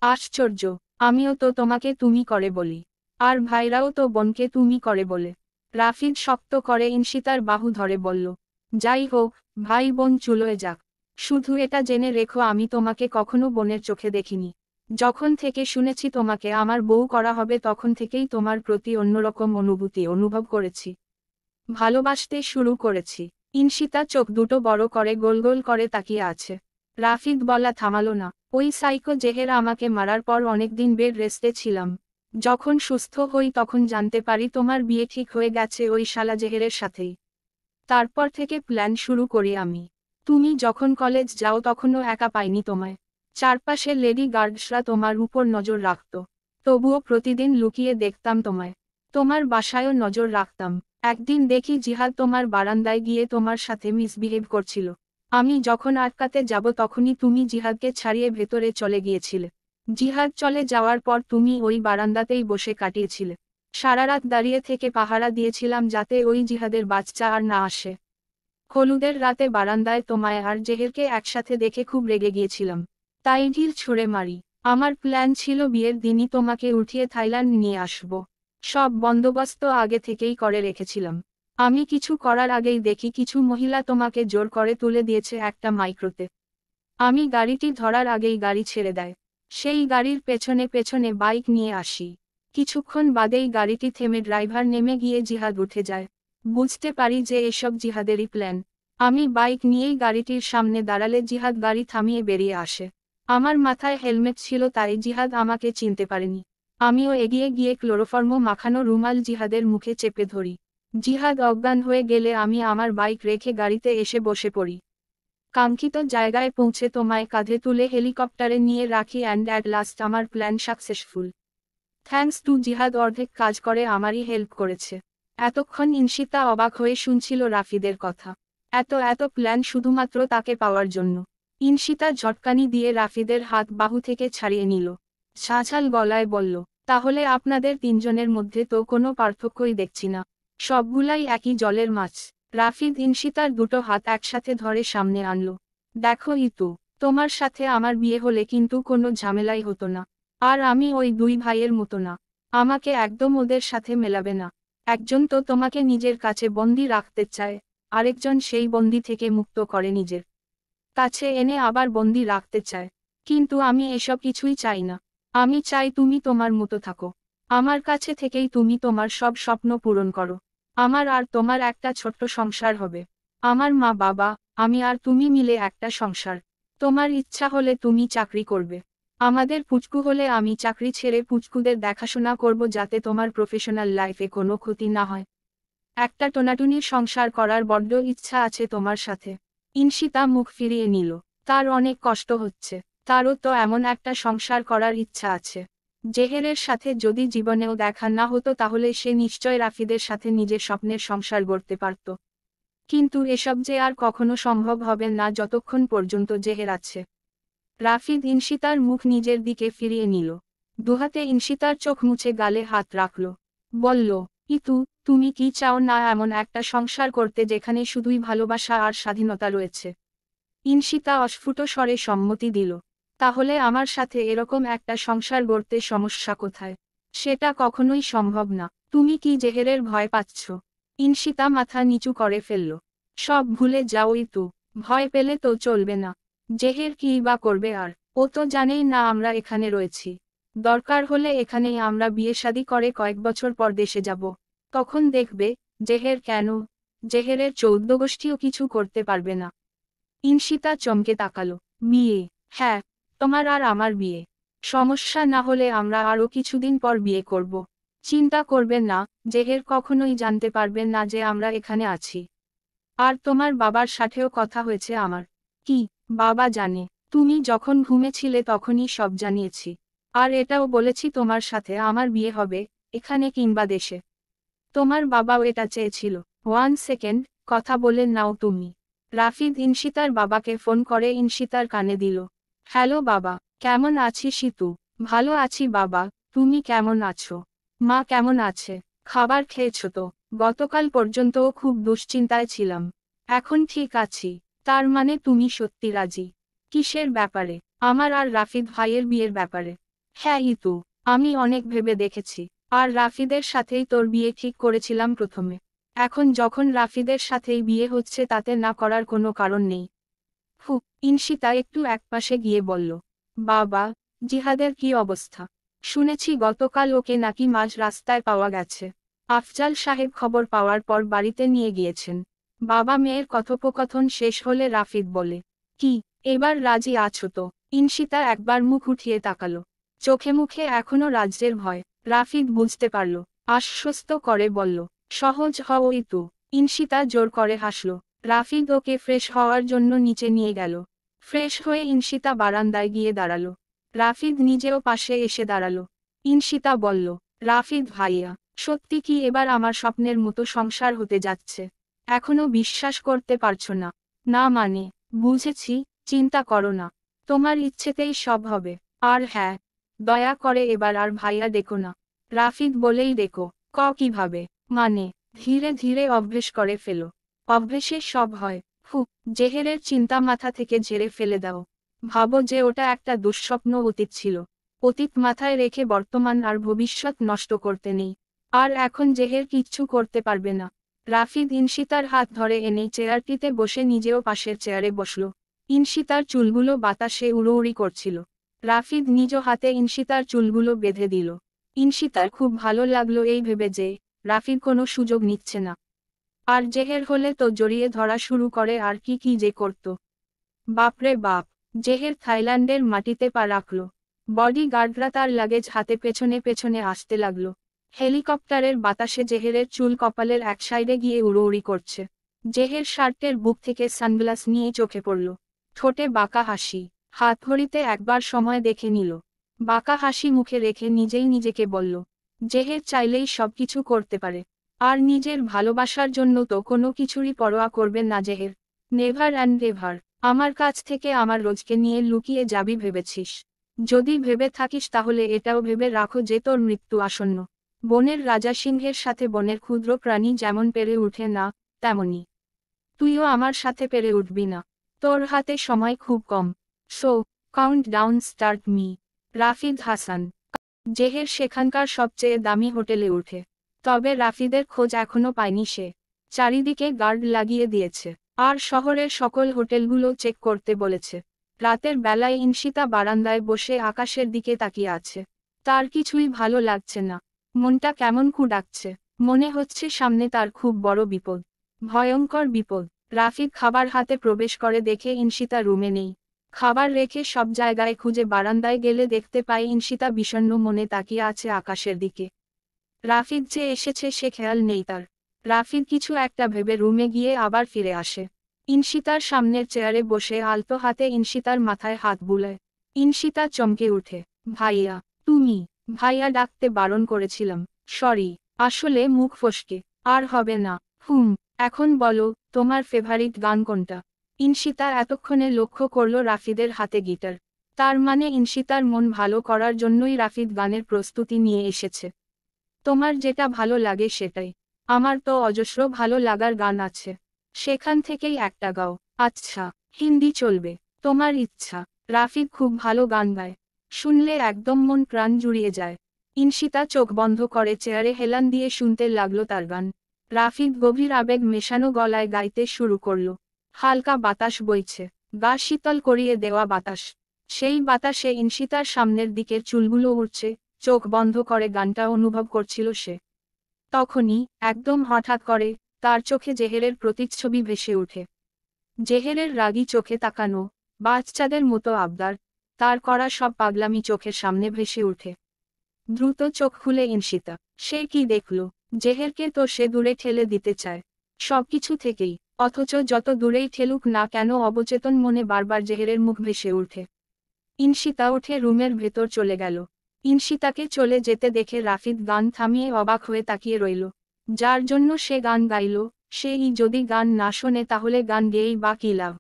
আশ্চর্য, আমিও তো তোমাকে তুমি করে বলি। আর ভাইরাও তো বোনকে তুমি করে বলে। রাফিদ শক্ত করে ইনশিতার বাহু ধরে বলল, যাই হোক, ভাই বোন চুলোয় যাক। শুধু এটা জেনে রেখো আমি তোমাকে কখনো বোনের চোখে দেখিনি। যখন থেকে শুনেছি তোমাকে আমার বউ করা হবে তখন থেকেই তোমার প্রতি অন্যরকম অনুভূতি অনুভব করেছি। ভালোবাসতে শুরু করেছি। ইনশিতা চোখ দুটো বড় করে গোল গোল করে তাকিয়ে আছে। রাফিদ বলা থামালো না। ওই সাইকো জেহেরা আমাকে মারার পর অনেকদিন বেড রেস্টে ছিলাম। যখন সুস্থ হই তখন জানতে পারি তোমার বিয়ে ঠিক হয়ে গেছে ওই শালা জেহেরের সাথেই। তারপর থেকে প্ল্যান শুরু করি আমি। তুমি যখন কলেজ যাও তখনও একা পাইনি তোমায়। চারপাশে লেডি গার্ডসরা তোমার উপর নজর রাখত। তবুও প্রতিদিন লুকিয়ে দেখতাম তোমায়। তোমার বাসায়ও নজর রাখতাম। একদিন দেখি জিহাদ তোমার বারান্দায় গিয়ে তোমার সাথে মিসবিহেভ করছিল। আমি যখন আটকাতে যাব তখনই তুমি জিহাদকে ছাড়িয়ে ভেতরে চলে গিয়েছিলে। জিহাদ চলে যাওয়ার পর তুমি ওই বারান্দাতেই বসে কাটিয়েছিলে। সারা রাত দাঁড়িয়ে থেকে পাহারা দিয়েছিলাম যাতে ওই জিহাদের বাচ্চা আর না আসে। হলুদের রাতে বারান্দায় তোমায় আর জেহেরকে একসাথে দেখে খুব রেগে গিয়েছিলাম। তাই ঢিল ছুঁড়ে মারি। আমার প্ল্যান ছিল বিয়ের দিনই তোমাকে উঠিয়ে থাইল্যান্ড নিয়ে আসব। সব বন্দোবস্ত আগে থেকেই করে রেখেছিলাম। আমি কিছু করার আগেই দেখি কিছু মহিলা তোমাকে জোর করে তুলে দিয়েছে একটা মাইক্রোতে। আমি গাড়িটি ধরার আগেই গাড়ি ছেড়ে দেয়। সেই গাড়ির পেছনে পেছনে বাইক নিয়ে আসি। কিছুক্ষণ বাদেই গাড়িটি থেমে ড্রাইভার নেমে গিয়ে জিহাদ উঠে যায়। বুঝতে পারি যে এসব জিহাদেরই প্ল্যান। আমি বাইক নিয়েই গাড়িটির সামনে দাঁড়ালে জিহাদ গাড়ি থামিয়ে বেরিয়ে আসে। আমার মাথায় হেলমেট ছিল তাই জিহাদ আমাকে চিনতে পারেনি। আমিও এগিয়ে গিয়ে ক্লোরোফর্ম মাখানো রুমাল জিহাদের মুখে চেপে ধরি। জিহাদ অজ্ঞান হয়ে গেলে আমি আমার বাইক রেখে গাড়িতে এসে বসে পড়ি। কাঙ্ক্ষিত জায়গায় পৌঁছে তোমায় কাঁধে তুলে হেলিকপ্টারে নিয়ে রাখি অ্যান্ড অ্যাট লাস্ট আমার প্ল্যান সাকসেসফুল। থ্যাঙ্কস টু জিহাদ অর্ধেক কাজ করে আমারই হেল্প করেছে। এতক্ষণ ইনশিতা অবাক হয়ে শুনছিল রাফিদের কথা। এত প্ল্যান শুধুমাত্র তাকে পাওয়ার জন্য। ইনশিতা ঝটকানি দিয়ে রাফিদের হাত বাহু থেকে ছাড়িয়ে নিল। ঝাঁঝাল গলায় বলল, তাহলে আপনাদের তিনজনের মধ্যে তো কোনো পার্থক্যই দেখছি না। সবগুলাই একই জলের মাছ। রাফিদ ইনশিতার দুটো হাত একসাথে ধরে সামনে আনল। দেখো ইতু, তোমার সাথে আমার বিয়ে হলে কিন্তু কোনো ঝামেলাই হতো না। আর আমি ওই দুই ভাইয়ের মতো না। আমাকে একদম ওদের সাথে মেলাবে না। একজন তো তোমাকে নিজের কাছে বন্দি রাখতে চায়, আরেকজন সেই বন্দি থেকে মুক্ত করে নিজের কাছে এনে আবার বন্দি রাখতে চায়। কিন্তু আমি এসব কিছুই চাই না। আমি চাই তুমি তোমার মতো থাকো। আমার কাছে থেকেই তুমি তোমার সব স্বপ্ন পূরণ করো। আমার আর তোমার একটা ছোট্ট সংসার হবে। আমার মা বাবা, আমি আর তুমি মিলে একটা সংসার। তোমার ইচ্ছা হলে তুমি চাকরি করবে। আমাদের পুচকু হলে আমি চাকরি ছেড়ে পুচকুদের দেখাশোনা করব যাতে তোমার প্রফেশনাল লাইফে কোনো ক্ষতি না হয়। একটা টোনাটুনির সংসার করার বড্ড ইচ্ছা আছে তোমার সাথে। ইনশিতা মুখ ফিরিয়ে নিল। তার অনেক কষ্ট হচ্ছে। তারও তো এমন একটা সংসার করার ইচ্ছা আছে। জেহেরের সাথে যদি জীবনেও দেখা না হতো তাহলে সে নিশ্চয় রাফিদের সাথে নিজের স্বপ্নের সংসার গড়তে পারত। কিন্তু এসব যে আর কখনো সম্ভব হবে না যতক্ষণ পর্যন্ত জেহের আছে। রাফিদ ইনশিতার মুখ নিজের দিকে ফিরিয়ে নিল। দুহাতে ইনশিতার চোখ মুছে গালে হাত রাখল। বলল, ইতু, তুমি কি চাও না এমন একটা সংসার করতে যেখানে শুধুই ভালোবাসা আর স্বাধীনতা রয়েছে? ইনশিতা অস্ফুট স্বরে সম্মতি দিল। তাহলে আমার সাথে এরকম একটা সংসার গড়তে সমস্যা কোথায়? সেটা কখনোই সম্ভব না। তুমি কি জেহেরের ভয় পাচ্ছ? ইনশিতা মাথা নিচু করে ফেলল। সব ভুলে যাও ইতু। ভয় পেলে তো চলবে না। জেহের কী বা করবে আর? ও তো জানেই না আমরা এখানে রয়েছি। দরকার হলে এখানেই আমরা বিয়ে শাদী করে কয়েক বছর পর দেশে যাব। তখন দেখবে, জেহের কেন, জেহেরের 14 গোষ্ঠীও কিছু করতে পারবে না। ইনশিতা চমকে তাকালো। বিয়ে? হ্যাঁ, তোমার আর আমার বিয়ে। সমস্যা না হলে আমরা আরও কিছুদিন পর বিয়ে করব। চিন্তা করবেন না, জেহের কখনোই জানতে পারবেন না যে আমরা এখানে আছি। আর তোমার বাবার সাথেও কথা হয়েছে আমার। কি? বাবা জানে? তুমি যখন ঘুমেছিলে তখনই সব জানিয়েছি। আর এটাও বলেছি তোমার সাথে আমার বিয়ে হবে, এখানে কিংবা দেশে। তোমার বাবাও এটা চেয়েছিল। 1 সেকেন্ড, কথা বলে নাও তুমি। রাফিদ ইনশিতার বাবাকে ফোন করে ইনশিতার কানে দিল। হ্যালো বাবা, কেমন আছিস ইতু? ভালো আছি বাবা, তুমি কেমন আছো? মা কেমন আছে? খাবার খেয়েছো তো? গতকাল পর্যন্তও খুব দুশ্চিন্তায় ছিলাম। এখন ঠিক আছি। তার মানে তুমি সত্যি রাজি? কিসের ব্যাপারে? আমার আর রাফিদ ভাইয়ের বিয়ের ব্যাপারে। হ্যাঁ ইতু, আমি অনেক ভেবে দেখেছি। আর রাফিদের সাথেই তোর বিয়ে ঠিক করেছিলাম প্রথমে। এখন যখন রাফিদের সাথেই বিয়ে হচ্ছে তাতে না করার কোনো কারণ নেই। হু। ইনশিতা একটু একপাশে গিয়ে বলল, বাবা, জিহাদের কি অবস্থা? শুনেছি গতকাল ওকে নাকি মাঝ রাস্তায় পাওয়া গেছে। আফজাল সাহেব খবর পাওয়ার পর বাড়িতে নিয়ে গিয়েছেন। বাবা মেয়ের কথোপকথন শেষ হলে রাফিদ বলে, কি, এবার রাজি আছো তো? ইনশিতা একবার মুখ উঠিয়ে তাকালো। চোখে মুখে এখনো রাজ্যের ভয়। রাফিদ বুঝতে পারল, আশ্বস্ত করে বলল, সহজ হওই তো। ইনশিতা জোর করে হাসল। রাফিদ ওকে ফ্রেশ হওয়ার জন্য নিচে নিয়ে গেল। ফ্রেশ হয়ে ইনশিতা বারান্দায় গিয়ে দাঁড়ালো। রাফিদ নিজেও পাশে এসে দাঁড়ালো। ইনশিতা বলল, রাফিদ ভাইয়া, সত্যি কি এবার আমার স্বপ্নের মতো সংসার হতে যাচ্ছে? এখনো বিশ্বাস করতে পারছো না? না মানে, বুঝেছি, চিন্তা করো না। তোমার ইচ্ছেতেই সব হবে। আর হ্যাঁ, দয়া করে এবার আর ভাইয়া ডেকো না। রাফিদ বলেই ডেকো। কিভাবে? মানে, ধীরে ধীরে অভ্যেস করে ফেলো। অভ্যেসে সব হয়। জেহেরের চিন্তা মাথা থেকে ঝেড়ে ফেলে দাও। ভাবো যে ওটা একটা দুঃস্বপ্ন অতীত ছিল। অতীত মাথায় রেখে বর্তমান আর ভবিষ্যৎ নষ্ট করতে নেই। আর এখন জেহের কিচ্ছু করতে পারবে না। রাফিদ ইনশিতার হাত ধরে এনে চেয়ারটিতে বসে নিজেও পাশের চেয়ারে বসল। ইনশিতার চুলগুলো বাতাসে উড়োউড়ি করছিল। রাফিদ নিজ হাতে ইনশিতার চুলগুলো বেঁধে দিল। ইনশিতার খুব ভালো লাগলো এই ভেবে যে রাফিদ কোনো সুযোগ নিচ্ছে না। আর জেহের হলে তো জড়িয়ে ধরা শুরু করে আর কি কি যে করত। বাপরে বাপ। জেহের থাইল্যান্ডের মাটিতে পা রাখল। বডি গার্ডরা তার লাগেজ হাতে পেছনে পেছনে আসতে লাগলো। হেলিকপ্টারের বাতাসে জেহেরের চুল কপালের এক সাইডে গিয়ে উড়োউড়ি করছে। জেহের শার্টের বুক থেকে সানগ্লাস নিয়ে চোখে পড়ল। ঠোঁটে বাঁকা হাসি। হাত ঘড়িতে একবার সময় দেখে নিল। বাঁকা হাসি মুখে রেখে নিজেই নিজেকে বলল, জেহের চাইলেই সবকিছু করতে পারে। আর নিজের ভালোবাসার জন্য তো কোনো কিছুরই পরোয়া করবেন না জেহের। Never and never. আমার কাছ থেকে আমার রোজকে নিয়ে লুকিয়ে যাবি ভেবেছিস? যদি ভেবে থাকিস তাহলে এটাও ভেবে রাখো যে তোর মৃত্যু আসন্ন। বনের রাজা সিংহের সাথে বনের ক্ষুদ্র প্রাণী যেমন পেরে উঠে না, তেমনি তুইও আমার সাথে পেরে উঠবি না। তোর হাতে সময় খুব কম। So, count down start me. Rafid Hasan. Zeher সেখানকার সবচেয়ে দামি হোটেলে উঠে। তবে রাফিদের খোঁজ এখনো পায়নি সে। চারিদিকে গার্ড লাগিয়ে দিয়েছে। আর শহরের সকল হোটেলগুলো চেক করতে বলেছে। রাতের বেলায় ইনশিতা বারান্দায় বসে আকাশের দিকে তাকিয়ে আছে। তার কিছুই ভালো লাগছে না। মনটা কেমন ডাকছে। মনে হচ্ছে সামনে তার খুব বড় বিপদ। ভয়ঙ্কর বিপদ। রাফিদ খাবার হাতে প্রবেশ করে দেখে ইনশিতা রুমে নেই। খাবার রেখে সব জায়গায় খুঁজে বারান্দায় গেলে দেখতে পাই ইনশিতা বিষণ্ণ মনে তাকিয়ে আছে আকাশের দিকে। রাফিদ যে এসেছে সে খেয়াল নেই তার। রাফিদ কিছু একটা ভেবে রুমে গিয়ে আবার ফিরে আসে। ইনশিতার সামনের চেয়ারে বসে আলতো হাতে ইনশিতার মাথায় হাত বুলায়। ইনশিতা চমকে উঠে। ভাইয়া, তুমি? ভাইয়া ডাকতে বারণ করেছিলাম। সরি। আসলে মুখ ফসকে। আর হবে না। এখন বলো, তোমার ফেভারিট গান কোনটা? ইনশিতা এতক্ষণে লক্ষ্য করল রাফিদের হাতে গিটার। তার মানে ইনশিতার মন ভালো করার জন্যই রাফিদ গানের প্রস্তুতি নিয়ে এসেছে। তোমার যেটা ভালো লাগে সেটাই। আমার তো অজস্র ভালো লাগার গান আছে। সেখান থেকেই একটা গাও। আচ্ছা, হিন্দি চলবে। তোমার ইচ্ছা। রাফিদ খুব ভালো গান গায়। শুনলে একদম মন প্রাণ জুড়িয়ে যায়। ইনশিতা চোখ বন্ধ করে চেয়ারে হেলান দিয়ে শুনতে লাগলো তার গান। রাফিদ গভীর আবেগ মেশানো গলায় গাইতে শুরু করল। হালকা বাতাস বইছে। গা শীতল করিয়ে দেওয়া বাতাস। সেই বাতাসে ইনশিতার সামনের দিকের চুলগুলো উড়ছে। চোখ বন্ধ করে গানটা অনুভব করছিল সে। তখনই, একদম হঠাৎ করে, তার চোখে জেহেরের প্রতিচ্ছবি ভেসে ওঠে। জেহেরের রাগী চোখে তাকানো, বাচ্চাদের মতো আবদার, তার করা সব পাগলামি চোখের সামনে ভেসে ওঠে। দ্রুত চোখ খুলে ইনশিতা। সে কি দেখল? জেহেরকে তো সে দূরে ঠেলে দিতে চায়। সবকিছু থেকেই। অথচ যত দূরেই ঠেলুক না কেন অবচেতন মনে বারবার জেহেরের মুখ ভেসে ওঠে। ইনশিতা উঠে রুমের ভেতর চলে গেল। ইনশিতাকে চলে যেতে দেখে রাফিদ গান থামিয়ে অবাক হয়ে তাকিয়ে রইল। যার জন্য সে গান গাইল, সেই যদি গান না শোনে তাহলে গান গেয়েই বা কী লাভ?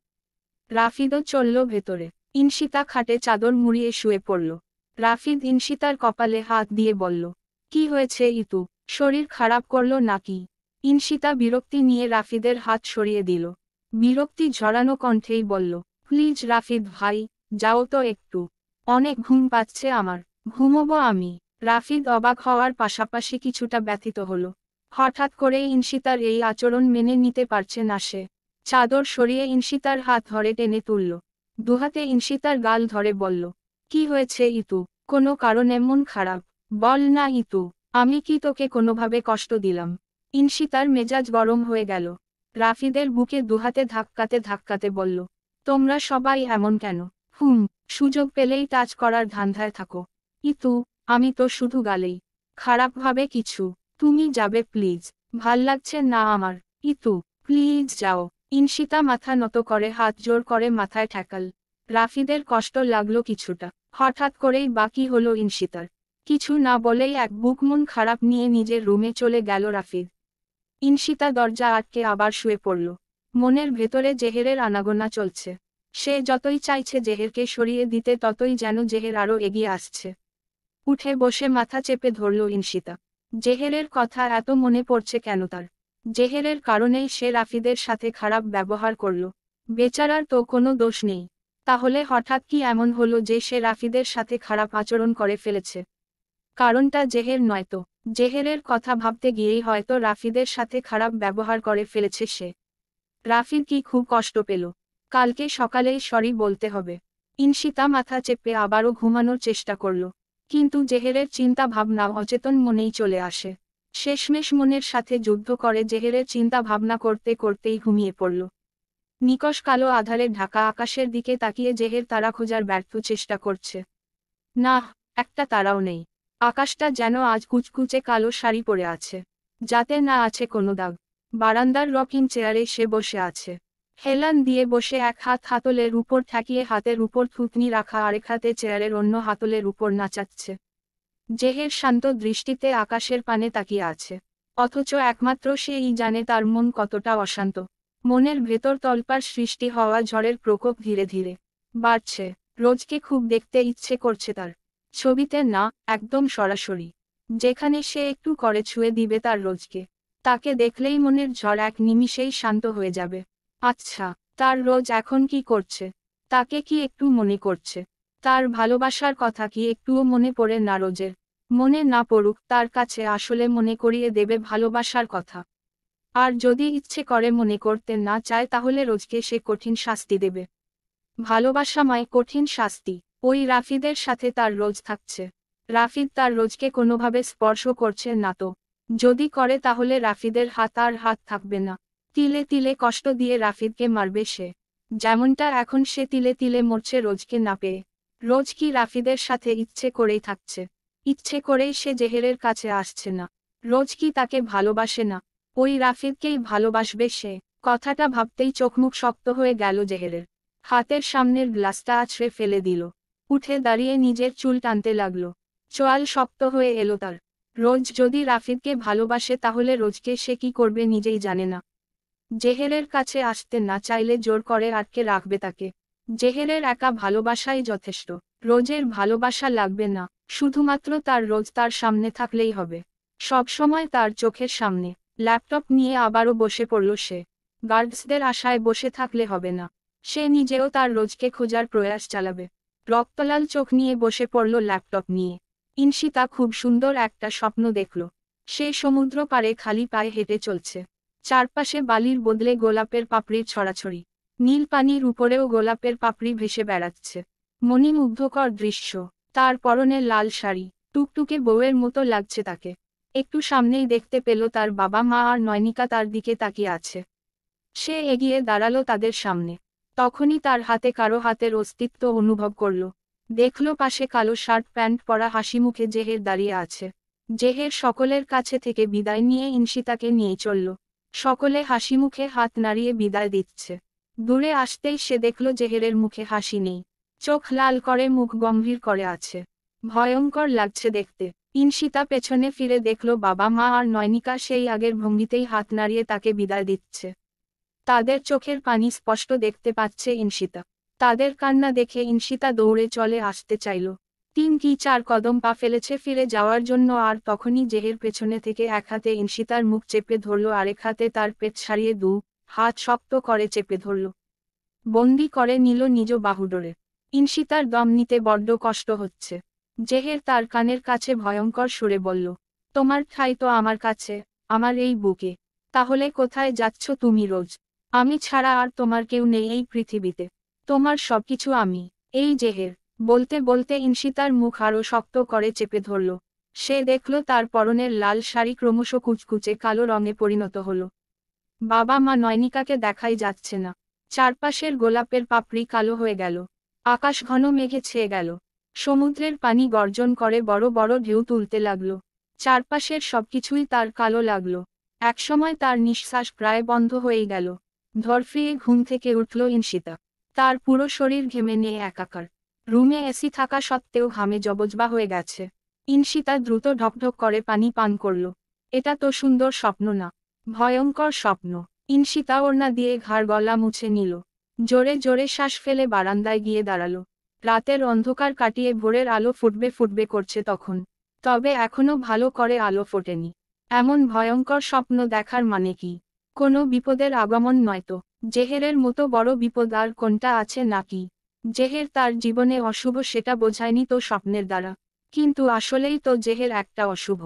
রাফিদও চলল ভেতরে। ইনশিতা খাটে চাদর মুড়িয়ে শুয়ে পড়ল। রাফিদ ইনশিতার কপালে হাত দিয়ে বলল, কি হয়েছে ইতু? শরীর খারাপ করলো নাকি? ইনশিতা বিরক্তি নিয়ে রাফিদের হাত সরিয়ে দিল। বিরক্তি ঝরানো কণ্ঠেই বলল, প্লিজ রাফিদ ভাই, যাও তো একটু। অনেক ঘুম পাচ্ছে আমার। ঘুমোবো আমি। রাফিদ অবাক হওয়ার পাশাপাশি কিছুটা ব্যথিত হলো। হঠাৎ করেই ইনশিতার এই আচরণ মেনে নিতে পারছে না সে। চাদর সরিয়ে ইনশিতার হাত ধরে টেনে তুলল। দুহাতে ইনশিতার গাল ধরে বলল, কি হয়েছে ইতু? কোনো কারণে মন খারাপ? বল না ইতু, আমি কি তোকে কোনোভাবে কষ্ট দিলাম? ইনশিতার মেজাজ গরম হয়ে গেল। রাফিদের বুকে দুহাতে ধাক্কাতে ধাক্কাতে বলল, তোমরা সবাই এমন কেন? সুযোগ পেলেই টাচ করার ধান্ধায় থাকো। ইতু, আমি তো শুধু গালেই। খারাপভাবে কিছু। তুমি যাবে প্লিজ? ভাল লাগছে না আমার। ইতু, প্লিজ যাও। ইনশিতা মাথা নত করে হাত জোর করে মাথায় ঠেকাল। রাফিদের কষ্ট লাগলো কিছুটা। হঠাৎ করেই বাকি হলো ইনশিতার। কিছু না বলেই এক বুক মন খারাপ নিয়ে নিজের রুমে চলে গেল রাফিদ। ইনশিতা দরজা আটকে আবার শুয়ে পড়ল। মনের ভেতরে জেহেরের আনাগোনা চলছে। সে যতই চাইছে জেহেরকে সরিয়ে দিতে ততই যেন জেহের আরও এগিয়ে আসছে। উঠে বসে মাথা চেপে ধরল ইনশিতা। জেহেরের কথা এত মনে পড়ছে কেন তার? জেহেরের কারণেই সে রাফিদের সাথে খারাপ ব্যবহার করল। বেচারার তো কোনো দোষ নেই। তাহলে হঠাৎ কি এমন হলো যে সে রাফিদের সাথে খারাপ আচরণ করে ফেলেছে? কারণটা জেহের নয়তো। জেহেরের কথা ভাবতে গিয়েই হয়তো রাফিদের সাথে খারাপ ব্যবহার করে ফেলেছে সে। রাফিদ কি খুব কষ্ট পেল? কালকে সকালেই সরি বলতে হবে। ইনশিতা মাথা চেপে আবারও ঘুমানোর চেষ্টা করল। কিন্তু জেহেরের চিন্তা ভাবনা অচেতন মনেই চলে আসে। শেষমেশ মনের সাথে যুদ্ধ করে জেহেরের চিন্তা ভাবনা করতে করতেই ঘুমিয়ে পড়ল। নিকষ কালো আধারে ঢাকা আকাশের দিকে তাকিয়ে জেহের তারা খোঁজার ব্যর্থ চেষ্টা করছে। না, একটা তারাও নেই। আকাশটা যেন আজ কুচকুচে কালো শাড়ি পরে আছে, যাতে না আছে কোনো দাগ। বারান্দার রকিং চেয়ারে সে বসে আছে। হেলান দিয়ে বসে এক হাত হাতলের উপর ঠেকিয়ে হাতের উপর থুতনি রাখা আরেক হাতে চেয়ারের অন্য হাতলের উপর নাচাচ্ছে। জেহের শান্ত দৃষ্টিতে আকাশের পানে তাকিয়ে আছে। অথচ একমাত্র সেই জানে তার মন কতটা অশান্ত। মনের ভেতর তলপার সৃষ্টি হওয়া ঝড়ের প্রকোপ ধীরে ধীরে বাড়ছে। রোজকে খুব দেখতে ইচ্ছে করছে তার। ছবিতে না, একদম সরাসরি। যেখানে সে একটু করে ছুঁয়ে দিবে তার রোজকে। তাকে দেখলেই মনের ঝড় এক নিমিষেই শান্ত হয়ে যাবে। আচ্ছা, তার রোজ এখন কি করছে? তাকে কি একটু মনে করছে? তার ভালোবাসার কথা কি একটুও মনে পড়ে না রোজের? মনে না পড়ুক, তার কাছে আসলে মনে করিয়ে দেবে ভালোবাসার কথা। আর যদি ইচ্ছে করে মনে করতে না চায় তাহলে রোজকে সে কঠিন শাস্তি দেবে। ভালোবাসাময় কঠিন শাস্তি। ওই রাফিদের সাথে তার রোজ থাকছে। রাফিদ তার রোজকে কোনোভাবে স্পর্শ করছে না তো? যদি করে তাহলে রাফিদের হাত আর হাত থাকবে না। তিলে তিলে কষ্ট দিয়ে রাফিদকে মারবে সে। যেমনটা এখন সে তিলে তিলে মরছে রোজকে না পেয়ে। রোজ কি রাফিদের সাথে ইচ্ছে করেই থাকছে? ইচ্ছে করেই সে জেহেরের কাছে আসছে না? রোজ কি তাকে ভালোবাসে না? ওই রাফিদকেই ভালোবাসবে সে? কথাটা ভাবতেই চোখমুখ শক্ত হয়ে গেল জেহেরের। হাতের সামনের গ্লাসটা আছড়ে ফেলে দিল। উঠে দাঁড়িয়ে নিজের চুল টানতে লাগল। চোয়াল শক্ত হয়ে এলো তার। রোজ যদি রাফিদকে ভালোবাসে তাহলে রোজকে সে কি করবে নিজেই জানে না। জেহেরের কাছে আসতে না চাইলে জোর করে আটকে রাখবে তাকে। জেহেরের একা ভালোবাসাই যথেষ্ট। রোজের ভালোবাসা লাগবে না। শুধুমাত্র তার রোজ তার সামনে থাকলেই হবে। সবসময় তার চোখের সামনে। ল্যাপটপ নিয়ে আবারও বসে পড়ল সে। গার্ডসদের আশায় বসে থাকলে হবে না। সে নিজেও তার রোজকে খোঁজার প্রয়াস চালাবে। রক্তলাল চোখ নিয়ে বসে পড়ল ল্যাপটপ নিয়ে। ইনশিতা খুব সুন্দর একটা স্বপ্ন দেখল। সে সমুদ্র পাড়ে খালি পায়ে হেঁটে চলছে। চারপাশে বালির বদলে গোলাপের পাপড়ির ছড়াছড়ি। নীল পানির উপরেও গোলাপের পাপড়ি ভেসে বেড়াচ্ছে। মণিমুগ্ধকর দৃশ্য। তার পরনে লাল শাড়ি। টুকটুকে বউয়ের মতো লাগছে তাকে। একটু সামনেই দেখতে পেল তার বাবা মা আর নয়নিকা তার দিকে তাকিয়ে আছে। সে এগিয়ে দাঁড়ালো তাদের সামনে। তখনই তার হাতে কারো হাতের অস্তিত্ব অনুভব করল। দেখল পাশে কালো শার্ট প্যান্ট পরা হাসিমুখে জেহের দাঁড়িয়ে আছে। জেহের সকলের কাছে থেকে বিদায় নিয়ে ইনশিতাকে নিয়ে চলল। সকলে হাসিমুখে হাত নাড়িয়ে বিদায় দিচ্ছে। দূরে আসতেই সে দেখল জেহেরের মুখে হাসি নেই। চোখ লাল করে মুখ গম্ভীর করে আছে। ভয়ঙ্কর লাগছে দেখতে। ইনশিতা পেছনে ফিরে দেখল বাবা মা আর নয়নিকা সেই আগের ভঙ্গিতেই হাত নাড়িয়ে তাকে বিদায় দিচ্ছে। তাদের চোখের পানি স্পষ্ট দেখতে পাচ্ছে ইনশিতা। তাদের কান্না দেখে ইনশিতা দৌড়ে চলে আসতে চাইল। 3 কি 4 কদম পা ফেলেছে ফিরে যাওয়ার জন্য, আর তখনই জেহের পেছনে থেকে এক হাতে ইনশিতার মুখ চেপে ধরল, আরেক হাতে তার পেট ছাড়িয়ে 2 হাত শক্ত করে চেপে ধরল। বন্দি করে নিল নিজ বাহুডোরে। ইনশিতার দম নিতে বড্ড কষ্ট হচ্ছে। জেহের তার কানের কাছে ভয়ঙ্কর সুরে বলল, তোমার ঠাঁই তো আমার কাছে, আমার এই বুকে। তাহলে কোথায় যাচ্ছ তুমি রোজ? আমি ছাড়া আর তোমার কেউ নেই এই পৃথিবীতে, তোমার সবকিছু আমি। এই জেহের, বলতে বলতে ইনশিতার মুখ আরো শক্ত করে চেপে ধরল। সে দেখল তার পরনের লাল শাড়ি ক্রমশ কুচকুচে কালো রঙে পরিণত হলো। বাবা মা নয়নিকাকে দেখাই যাচ্ছে না। চারপাশের গোলাপের পাপড়ি কালো হয়ে গেল। আকাশ ঘন মেঘে ছেয়ে গেল। সমুদ্রের পানি গর্জন করে বড় বড় ঢেউ তুলতে লাগলো। চারপাশের সবকিছুই তার কালো লাগলো। একসময় তার নিঃশ্বাস প্রায় বন্ধ হয়ে গেল। ধরফরিয়ে ঘুম থেকে উঠল ইনশিতা। তার পুরো শরীর ঘেমে নিয়ে একাকার। রুমে এসি থাকা সত্ত্বেও ঘামে জবজবা হয়ে গেছে। ইনশিতা দ্রুত ঢকঢক করে পানি পান করল। এটা তো সুন্দর স্বপ্ন না, ভয়ঙ্কর স্বপ্ন। ইনশিতা ওড়না দিয়ে ঘাড় গলা মুছে নিল। জোরে জোরে শ্বাস ফেলে বারান্দায় গিয়ে দাঁড়ালো। রাতের অন্ধকার কাটিয়ে ভোরের আলো ফুটবে ফুটবে করছে তখন। তবে এখনো ভালো করে আলো ফোটেনি। এমন ভয়ঙ্কর স্বপ্ন দেখার মানে কি? কোনো বিপদের আগমন নয়তো? জেহেরের মতো বড় বিপদ আর কোনটা আছে নাকি? জেহের তার জীবনে অশুভ সেটা বোঝায়নি তো স্বপ্নের দ্বারা। কিন্তু আসলেই তো জেহের একটা অশুভ।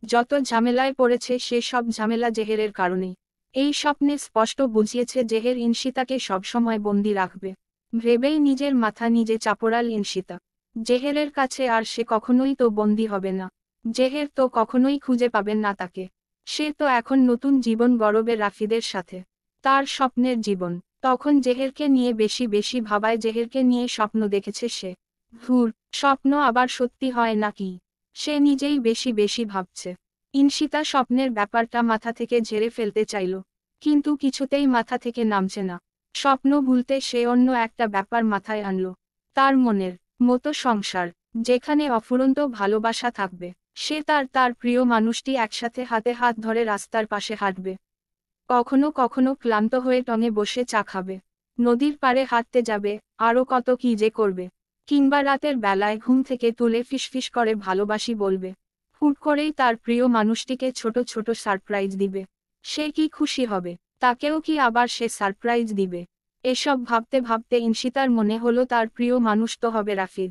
যত ঝামেলায় পড়েছে সে সব ঝামেলা জেহেরের কারণেই। এই স্বপ্নে স্পষ্ট বুঝিয়েছে জেহের ইনশিতাকে সবসময় বন্দি রাখবে। ভেবেই নিজের মাথা নিজে চাপড়াল ইনশিতা। জেহেরের কাছে আর সে কখনোই তো বন্দি হবে না। জেহের তো কখনোই খুঁজে পাবেন না তাকে। সে তো এখন নতুন জীবন গড়বে রাফিদের সাথে। তার স্বপ্নের জীবন। তখন জেহেরকে নিয়ে বেশি বেশি ভাবায় জেহেরকে নিয়ে স্বপ্ন দেখেছে সে। ধুর, স্বপ্ন আবার সত্যি হয় নাকি? সে নিজেই বেশি বেশি ভাবছে। ইনশিতা স্বপ্নের ব্যাপারটা মাথা থেকে ঝেড়ে ফেলতে চাইল। কিন্তু কিছুতেই মাথা থেকে নামছে না। স্বপ্ন ভুলতে সে অন্য একটা ব্যাপার মাথায় আনল। তার মনের মতো সংসার, যেখানে অফুরন্ত ভালোবাসা থাকবে। সে তার প্রিয় মানুষটি একসাথে হাতে হাত ধরে রাস্তার পাশে হাঁটবে। কখনো কখনো ক্লান্ত হয়ে টঙে বসে চা খাবে। নদীর পাড়ে হাঁটতে যাবে, আরও কত কি যে করবে। কিংবা রাতের বেলায় ঘুম থেকে তুলে ফিসফিস করে ভালোবাসি বলবে। হুট করেই তার প্রিয় মানুষটিকে ছোট ছোট সারপ্রাইজ দিবে। সে কি খুশি হবে? তাকেও কি আবার সে সারপ্রাইজ দিবে? এসব ভাবতে ভাবতে ইনশিতার মনে হলো তার প্রিয় মানুষ তো হবে রাফিদ।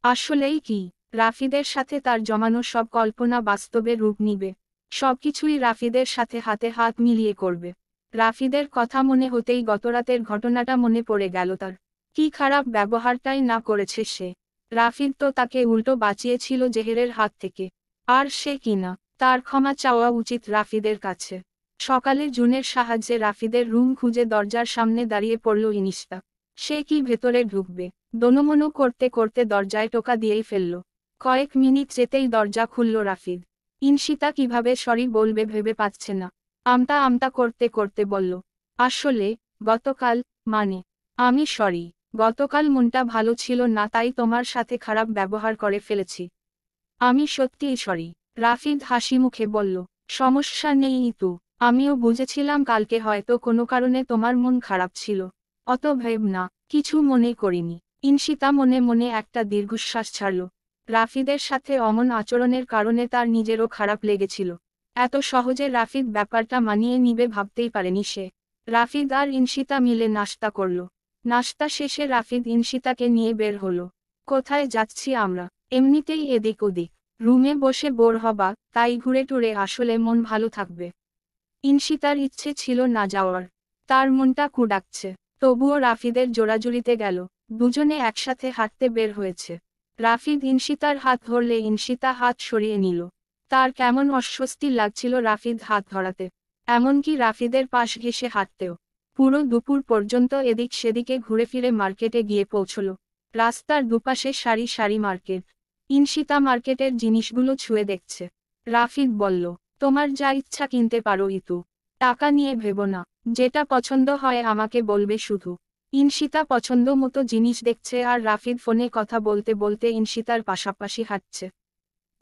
আসলেই কি? রাফিদের সাথে তার জমানো সব কল্পনা বাস্তবে রূপ নিবে। সবকিছুই রাফিদের সাথে হাতে হাত মিলিয়ে করবে। রাফিদের কথা মনে হতেই গতরাতের ঘটনাটা মনে পড়ে গেল তার। কি খারাপ ব্যবহারটাই না করেছে সে। রাফিদ তো তাকে উল্টো বাঁচিয়েছিল জেহেরের হাত থেকে। আর সে কিনা, তার ক্ষমা চাওয়া উচিত রাফিদের কাছে। সকালে জুনের সাহায্যে রাফিদের রুম খুঁজে দরজার সামনে দাঁড়িয়ে পড়ল ইনিশতা। সে কি ভেতরে ঢুকবে? দোনমনো করতে করতে দরজায় টোকা দিয়েই ফেলল। কয়েক মিনিট যেতেই দরজা খুলল রাফিদ। ইনশিতা কিভাবে সরি বলবে ভেবে পাচ্ছে না। আমতা আমতা করতে করতে বলল, আসলে, গতকাল, মানে, আমি সরি। গতকাল মনটা ভালো ছিল না তাই তোমার সাথে খারাপ ব্যবহার করে ফেলেছি। আমি সত্যিই সরি। রাফিদ হাসি মুখে বলল, সমস্যা নেই ইতু। আমিও বুঝেছিলাম কালকে হয়তো কোনো কারণে তোমার মন খারাপ ছিল। অত ভেব না, কিছু মনে করিনি। ইনশিতা মনে মনে একটা দীর্ঘশ্বাস ছাড়ল। রাফিদের সাথে অমন আচরণের কারণে তার নিজেরও খারাপ লেগেছিল। এত সহজে রাফিদ ব্যাপারটা মানিয়ে নিবে ভাবতেই পারেনি সে। রাফিদ আর ইনশিতা মিলে নাশতা করল। নাশতা শেষে রাফিদ ইনশিতাকে নিয়ে বের হলো। কোথায় যাচ্ছি আমরা? এমনিতেই এদিক ওদিক। রুমে বসে বোর হবা, তাই ঘুরে টুরে আসলে মন ভালো থাকবে। ইনশিতার ইচ্ছে ছিল না যাওয়ার। তার মনটা কুড়াচ্ছে। তবুও রাফিদের জোড়াজুড়িতে গেল। দুজনে একসাথে হাঁটতে বের হয়েছে। রাফিদ ইনশিতার হাত ধরলে ইনশিতা হাত সরিয়ে নিল। তার কেমন অস্বস্তি লাগছিল রাফিদ হাত ধরাতে। এমনকি রাফিদের পাশ ঘেঁষে হাঁটতেও। পুরো দুপুর পর্যন্ত এদিক সেদিকে ঘুরে ফিরে মার্কেটে গিয়ে পৌঁছল। রাস্তার দুপাশে সারি সারি মার্কেট। ইনশিতা মার্কেটের জিনিসগুলো ছুঁয়ে দেখছে। রাফিদ বলল, তোমার যা ইচ্ছা কিনতে পারো ইতু। টাকা নিয়ে ভেবো না, যেটা পছন্দ হয় আমাকে বলবে শুধু। ইনশিতা পছন্দ মতো জিনিস দেখছে আর রাফিদ ফোনে কথা বলতে বলতে ইনশিতার পাশাপাশি হাঁটছে।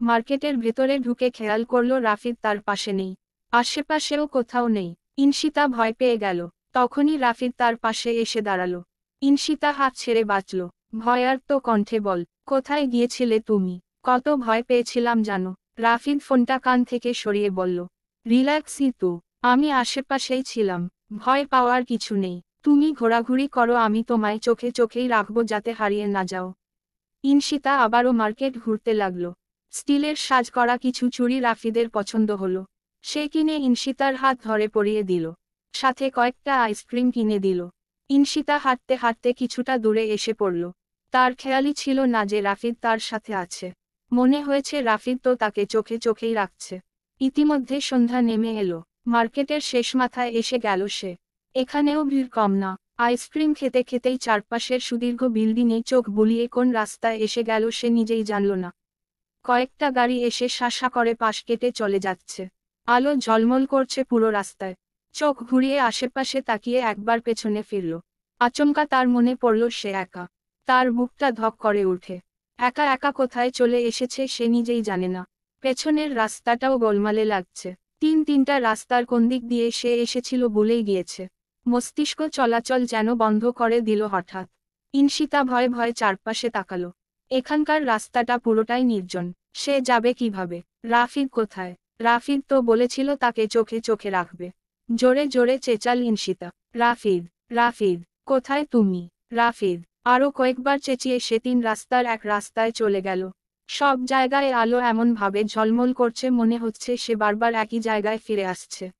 মার্কেটের ভেতরে ঢুকে খেয়াল করলো রাফিদ তার পাশে নেই। আশেপাশেও কোথাও নেই। ইনশিতা ভয় পেয়ে গেল। তখনই রাফিদ তার পাশে এসে দাঁড়ালো। ইনশিতা হাত ছেড়ে বাঁচল। ভয়ার্ত কণ্ঠে বল, কোথায় গিয়েছিলে তুমি? কত ভয় পেয়েছিলাম জানো? রাফিদ ফোনটা কান থেকে সরিয়ে বলল, রিল্যাক্স ইতু, আমি আশেপাশেই ছিলাম। ভয় পাওয়ার কিছু নেই। তুমি ঘোরাঘুরি করো, আমি তোমায় চোখে চোখেই রাখবো যাতে হারিয়ে না যাও। ইনশিতা আবারও মার্কেট ঘুরতে লাগলো। স্টিলের সাজ করা কিছু চুড়ি রাফিদের পছন্দ হলো। সে কিনে ইনশিতার হাত ধরে পরিয়ে দিল। সাথে কয়েকটা আইসক্রিম কিনে দিল। ইনশিতা হাঁটতে হাঁটতে কিছুটা দূরে এসে পড়ল। তার খেয়ালই ছিল না যে রাফিদ তার সাথে আছে। মনে হয়েছে রাফিদ তো তাকে চোখে চোখেই রাখছে। ইতিমধ্যে সন্ধ্যা নেমে এলো। মার্কেটের শেষ মাথায় এসে গেল সে। এখানেও ভিড় কম না। আইসক্রিম খেতে খেতেই চারপাশের সুদীর্ঘ বিল্ডিংয়ে চোখ বুলিয়ে কোন রাস্তায় এসে গেল সে নিজেই জানল না। কয়েকটা গাড়ি এসে শাসা করে পাশ কেটে চলে যাচ্ছে। আলো ঝলমল করছে পুরো রাস্তায়। চোখ ঘুরিয়ে আশেপাশে তাকিয়ে একবার পেছনে ফিরল। আচমকা তার মনে পড়ল সে একা। তার বুকটা ধক করে উঠে। একা একা কোথায় চলে এসেছে সে নিজেই জানে না। পেছনের রাস্তাটাও গোলমালে লাগছে। তিনটা রাস্তার কোন দিক দিয়ে সে এসেছিল ভুলেই গিয়েছে। মস্তিষ্ক চলাচল যেন বন্ধ করে দিল হঠাৎ। ইনশিতা ভয়ে ভয়ে চারপাশে তাকালো। এখানকার রাস্তাটা পুরোটাই নির্জন। সে যাবে কিভাবে? রাফিদ কোথায়? রাফিদ তো বলেছিল তাকে চোখে চোখে রাখবে। জোরে জোরে চেঁচাল ইনশিতা। রাফিদ, রাফিদ, কোথায় তুমি? রাফিদ। আরও কয়েকবার চেঁচিয়ে সে রাস্তার এক রাস্তায় চলে গেল। সব জায়গায় আলো এমনভাবে ঝলমল করছে মনে হচ্ছে সে বারবার একই জায়গায় ফিরে আসছে।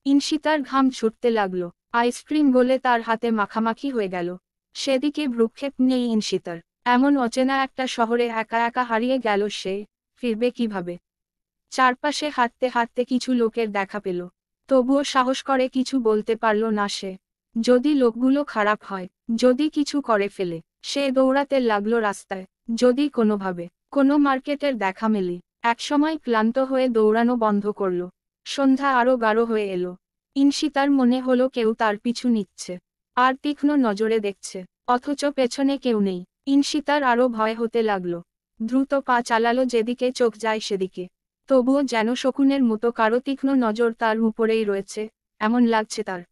ইনশিতার ঘাম ছুটতে লাগলো। আইসক্রিম গলে তার হাতে মাখামাখি হয়ে গেল। সেদিকে ভ্রুক্ষেপ নেই ইনশিতার। এমন অচেনা একটা শহরে একা একা হারিয়ে গেল সে। ফিরবে কিভাবে? চারপাশে হাঁটতে হাঁটতে কিছু লোকের দেখা পেল। তবুও সাহস করে কিছু বলতে পারল না সে। যদি লোকগুলো খারাপ হয়, যদি কিছু করে ফেলে। সে দৌড়াতে লাগলো রাস্তায়। যদি কোনোভাবে কোনো মার্কেটের দেখা মেলে। একসময় ক্লান্ত হয়ে দৌড়ানো বন্ধ করল। সন্ধ্যা আরও গাঢ় হয়ে এলো। ইনশিতার মনে হলো কেউ তার পিছু নিচ্ছে। আর তীক্ষ্ণ নজরে দেখছে। অথচ পেছনে কেউ নেই। ইনশিতার আরও ভয় হতে লাগলো। দ্রুত পা চালালো যেদিকে চোখ যায় সেদিকে। তবুও যেন শকুনের মতো কারো তীক্ষ্ণ নজর তার উপরেই রয়েছে, এমন লাগছে তার।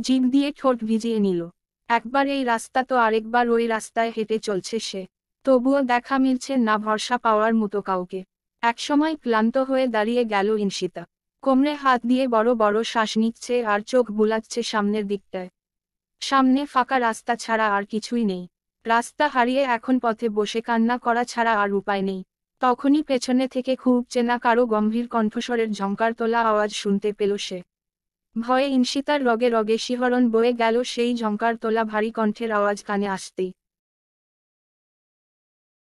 জিভ দিয়ে ঠোঁট ভিজিয়ে নিল। একবার এই রাস্তা তো আরেকবার ওই রাস্তায় হেঁটে চলছে সে। তবুও দেখা মিলছে না ভরসা পাওয়ার মতো কাউকে। একসময় ক্লান্ত হয়ে দাঁড়িয়ে গেল ইনশিতা। কোমরে হাত দিয়ে বড় বড় শ্বাস নিচ্ছে আর চোখ বুলাচ্ছে সামনের দিকটায়। সামনে ফাঁকা রাস্তা ছাড়া আর কিছুই নেই। রাস্তা হারিয়ে এখন পথে বসে কান্না করা ছাড়া আর উপায় নেই। তখনই পেছনে থেকে খুব চেনা কারো গম্ভীর কণ্ঠস্বরের ঝংকার তোলা আওয়াজ শুনতে পেল সে। ভয়ে ইনশিতার রগে রগে শিহরণ বয়ে গেল সেই ঝংকার তোলা ভারী কণ্ঠের আওয়াজ কানে আসতেই।